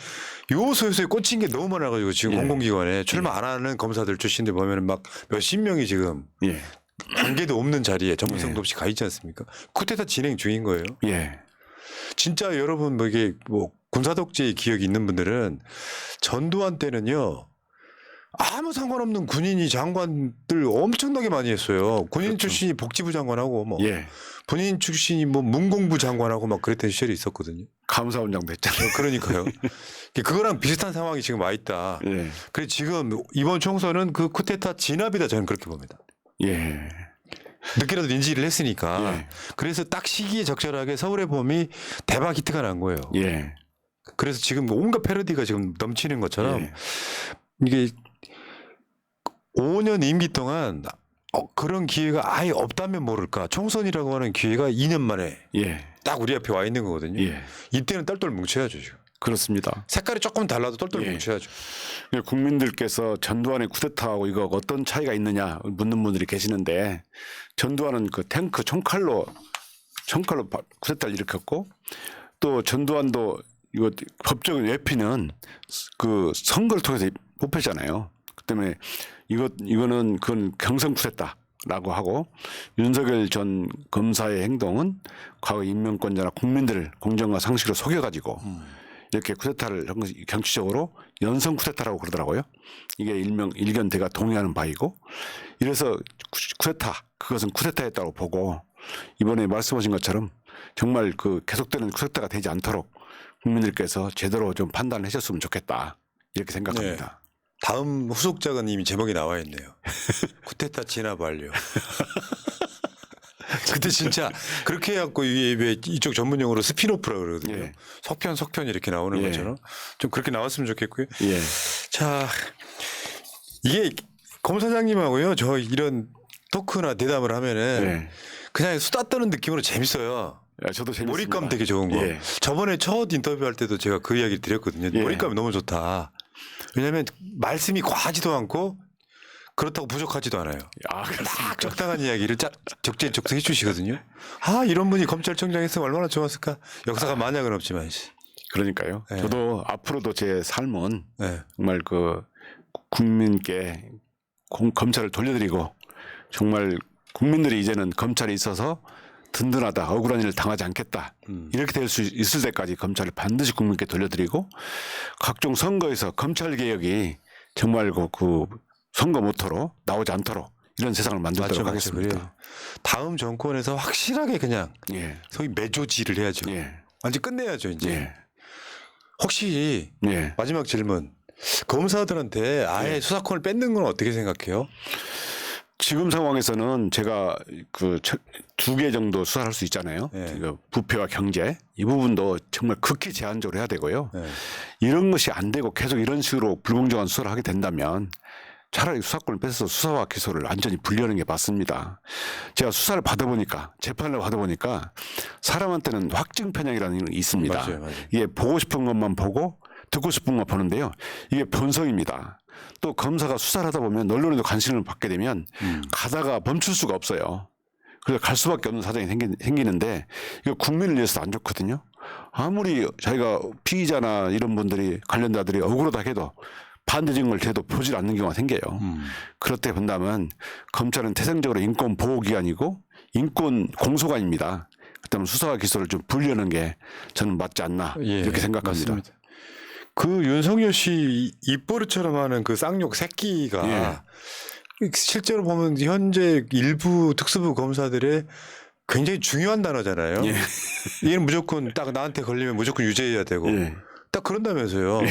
요소요소에 꽂힌 게 너무 많아가지고 지금 예. 공공기관에 출마 안 하는 검사들 출신들 보면은 막 몇십 명이 지금 예, 관계도 없는 자리에 전문성도 없이 가 있지 않습니까? 쿠데타 진행 중인 거예요. 예, 진짜 여러분 뭐 이게 뭐 군사독재의 기억이 있는 분들은 전두환 때는요 아무 상관없는 군인이 장관들 엄청나게 많이 했어요. 군인 그렇죠. 출신이 복지부 장관하고 뭐 예. 군인 출신이 뭐 문공부 장관하고 막 그랬던 시절이 있었거든요. 감사원장도 했잖아요. 그러니까요. 그거랑 비슷한 상황이 지금 와 있다. 예, 그래서 지금 이번 총선은 그 쿠데타 진압이다 저는 그렇게 봅니다. 예. 늦게라도 인지를 했으니까. 예. 그래서 딱 시기에 적절하게 서울의 봄이 대박 히트가 난 거예요. 예. 그래서 지금 온갖 패러디가 지금 넘치는 것처럼 예. 이게 5년 임기 동안 그런 기회가 아예 없다면 모를까. 총선이라고 하는 기회가 2년 만에 예. 딱 우리 앞에 와 있는 거거든요. 예. 이때는 똘똘 뭉쳐야죠. 지금. 그렇습니다. 색깔이 조금 달라도 똘똘 예. 뭉쳐야죠. 국민들께서 전두환의 쿠데타하고 이거 어떤 차이가 있느냐 묻는 분들이 계시는데 전두환은 그 탱크 총칼로 쿠데타를 일으켰고 또 전두환도 이거 법적인 외피는 그 선거를 통해서 뽑혔잖아요. 그 때문에 이거는 그건 경선 쿠데타라고 하고 윤석열 전 검사의 행동은 과거 인명권자나 국민들을 공정과 상식으로 속여가지고 이렇게 쿠데타를 한 것이 정치적으로 연성 쿠데타라고 그러더라고요. 이게 일견대가 동의하는 바이고 이래서 쿠데타 그것은 쿠데타였다고 보고 이번에 말씀하신 것처럼 정말 그 계속되는 쿠데타가 되지 않도록 국민들께서 제대로 좀 판단을 하셨으면 좋겠다 이렇게 생각합니다. 다음 후속작은 이미 제목이 나와 있네요. 쿠데타 진압 완료. 그때 진짜 그렇게 해갖고 왜 이쪽 전문용어로 스피노프라 그러거든요. 예. 석편 이렇게 나오는 예. 것처럼 좀 그렇게 나왔으면 좋겠고요. 예. 자, 이게 검사장님하고요. 저 이런 토크나 대담을 하면은 예. 그냥 수다 떠는 느낌으로 재밌어요. 야, 저도 재밌습니다. 몰입감 되게 좋은 거. 예. 저번에 첫 인터뷰할 때도 제가 그 이야기를 드렸거든요. 예. 몰입감이 너무 좋다. 왜냐하면 말씀이 과하지도 않고 그렇다고 부족하지도 않아요. 아, 딱 적당한 이야기를 적재적소 해주시거든요. 아 이런 분이 검찰총장 했으면 얼마나 좋았을까. 역사가 만약은 없지만. 그러니까요. 예. 저도 앞으로도 제 삶은 네. 정말 그 국민께 검찰을 돌려드리고 정말 국민들이 이제는 검찰에 있어서 든든하다, 억울한 일을 당하지 않겠다. 이렇게 될 수 있을 때까지 검찰을 반드시 국민께 돌려드리고 각종 선거에서 검찰 개혁이 정말 그 선거 모토로 나오지 않도록 이런 세상을 만들도록 하겠습니다. 그래요. 다음 정권에서 확실하게 그냥 예. 소위 매조지를 해야죠. 예. 완전 끝내야죠 이제. 예. 혹시 예. 마지막 질문. 검사들한테 아예 수사권을 뺏는 건 어떻게 생각해요? 지금 상황에서는 제가 그 2개 정도 수사할 수 있잖아요. 네. 그 부패와 경제 이 부분도 정말 극히 제한적으로 해야 되고요. 네. 이런 것이 안 되고 계속 이런 식으로 불공정한 수사를 하게 된다면 차라리 수사권을 뺏어서 수사와 기소를 완전히 분리하는 게 맞습니다. 제가 수사를 받아보니까 재판을 받아보니까 사람한테는 확증 편향이라는 게 있습니다. 맞아요. 이게 보고 싶은 것만 보고 듣고 싶은 것만 보는데요. 이게 본성입니다. 또 검사가 수사를 하다 보면 언론에도 관심을 받게 되면 가다가 멈출 수가 없어요. 그래서 갈 수밖에 없는 사정이 생기는데 이거 국민을 위해서도 안 좋거든요. 아무리 자기가 피의자나 이런 분들이 관련자들이 억울하다 해도 반대적인 걸 해도 보질 않는 경우가 생겨요. 그럴 때 본다면 검찰은 태생적으로 인권 보호기관이고 인권 공소관입니다. 그렇다면 수사와 기소를 좀 분리하는 게 저는 맞지 않나 이렇게 생각합니다. 맞습니다. 그 윤석열 씨 입버릇처럼 하는 그 쌍욕 새끼가 실제로 보면 현재 일부 특수부 검사들의 굉장히 중요한 단어잖아요. 예. 얘는 무조건 딱 나한테 걸리면 무조건 유죄해야 되고 예. 딱 그런다면서요.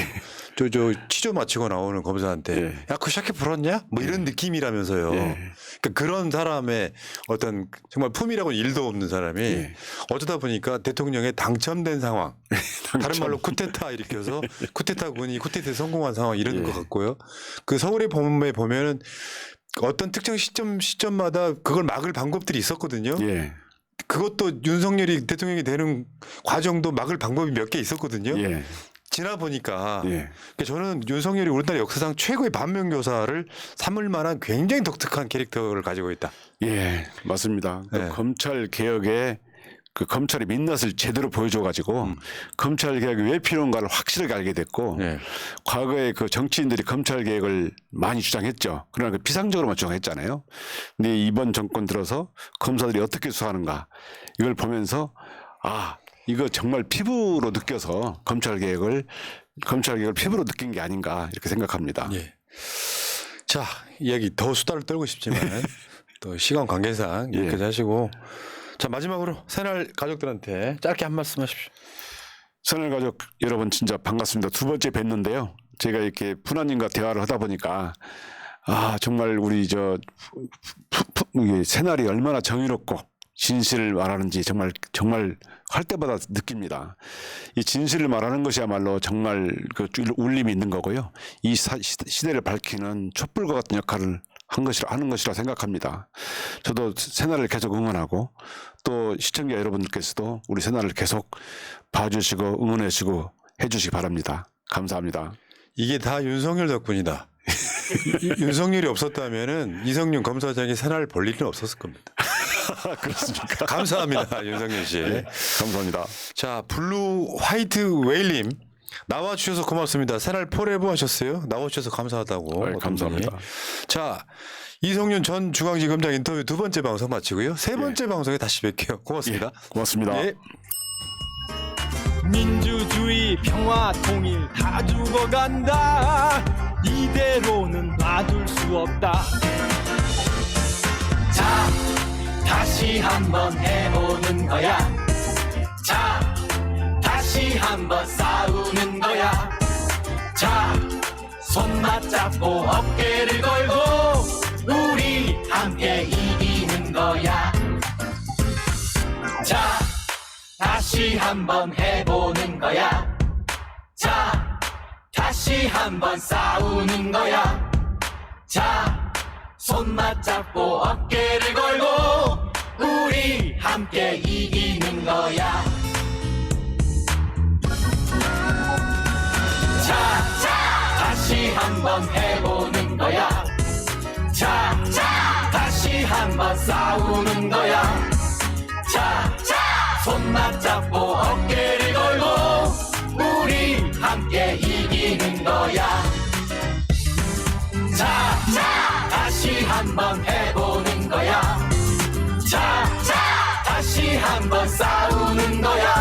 저 취조 마치고 나오는 검사한테 야, 그 샤키 불었냐? 뭐 이런 느낌이라면서요. 그러니까 그런 사람의 어떤 정말 품이라고는 일도 없는 사람이 어쩌다 보니까 대통령에 당첨된 상황. 다른 말로 쿠데타 일으켜서 쿠데타군이 쿠데타에 성공한 상황 이런 것 같고요. 그 서울의 봄에 보면은 어떤 특정 시점마다 그걸 막을 방법들이 있었거든요. 예. 그것도 윤석열이 대통령이 되는 과정도 막을 방법이 몇 개 있었거든요. 예. 지나 보니까 예. 저는 윤석열이 우리나라 역사상 최고의 반면교사를 삼을 만한 굉장히 독특한 캐릭터를 가지고 있다. 예, 맞습니다. 그 네. 검찰 개혁에 그 검찰의 민낯을 제대로 보여줘가지고 검찰 개혁이 왜 필요한가를 확실하게 알게 됐고 과거에 그 정치인들이 검찰 개혁을 많이 주장했죠. 그러나 그 비상적으로만 주장했잖아요. 근데 이번 정권 들어서 검사들이 어떻게 수사하는가 이걸 보면서 아 이거 정말 피부로 느껴서 검찰 개혁을 피부로 느낀 게 아닌가 이렇게 생각합니다. 예. 자 이야기 더 수다를 떨고 싶지만 또 시간 관계상 여기까지 하시고 자 마지막으로 새날 가족들한테 짧게 한 말씀 하십시오. 새날 가족 여러분 진짜 반갑습니다. 2번째 뵀는데요. 제가 이렇게 푸나님과 대화를 하다 보니까 정말 우리 이게 새날이 얼마나 정의롭고 진실을 말하는지 정말 할 때마다 느낍니다. 이 진실을 말하는 것이야말로 정말 그 울림이 있는 거고요. 이 시대를 밝히는 촛불과 같은 역할을 하는 것이라 생각합니다. 저도 새날을 계속 응원하고 또 시청자 여러분들께서도 우리 새날을 계속 봐주시고 응원해주시고 해주시기 바랍니다. 감사합니다. 이게 다 윤석열 덕분이다. 윤석열이 없었다면은 이성윤 검사장이 새날 볼 일은 없었을 겁니다. 그렇습니까? 감사합니다, 윤석열 씨. 네, 감사합니다. 자, 블루 화이트 웨일님 나와주셔서 고맙습니다. 새날 포레버 하셨어요. 나와주셔서 감사하다고. 네, 감사합니다. 분이. 자, 이성윤 전 중앙지검장 인터뷰 2번째 방송 마치고요. 3번째 방송에 다시 뵐게요. 고맙습니다. 고맙습니다. 예. 민주주의 평화 통일 다 죽어간다. 이대로는 놔둘 수 없다. 자, 다시 한번 해보는 거야. 자, 다시 한번 싸우는 거야. 자, 손 맞잡고 어깨를 걸고 우리 함께 이기는 거야. 자, 다시 한번 해보는 거야. 자, 다시 한번 싸우는 거야. 자, 손 맞잡고 어깨를 걸고 우리 함께 이기는 거야. 자, 다시 한번 해보는 거야. 자, 다시 한번 싸우는 거야. 자, 손 맞잡고 어깨를 걸고 우리 함께 이기는 거야. 자, 다시 한번 해보는 거야. 자, 다시 한번 싸우는 거야.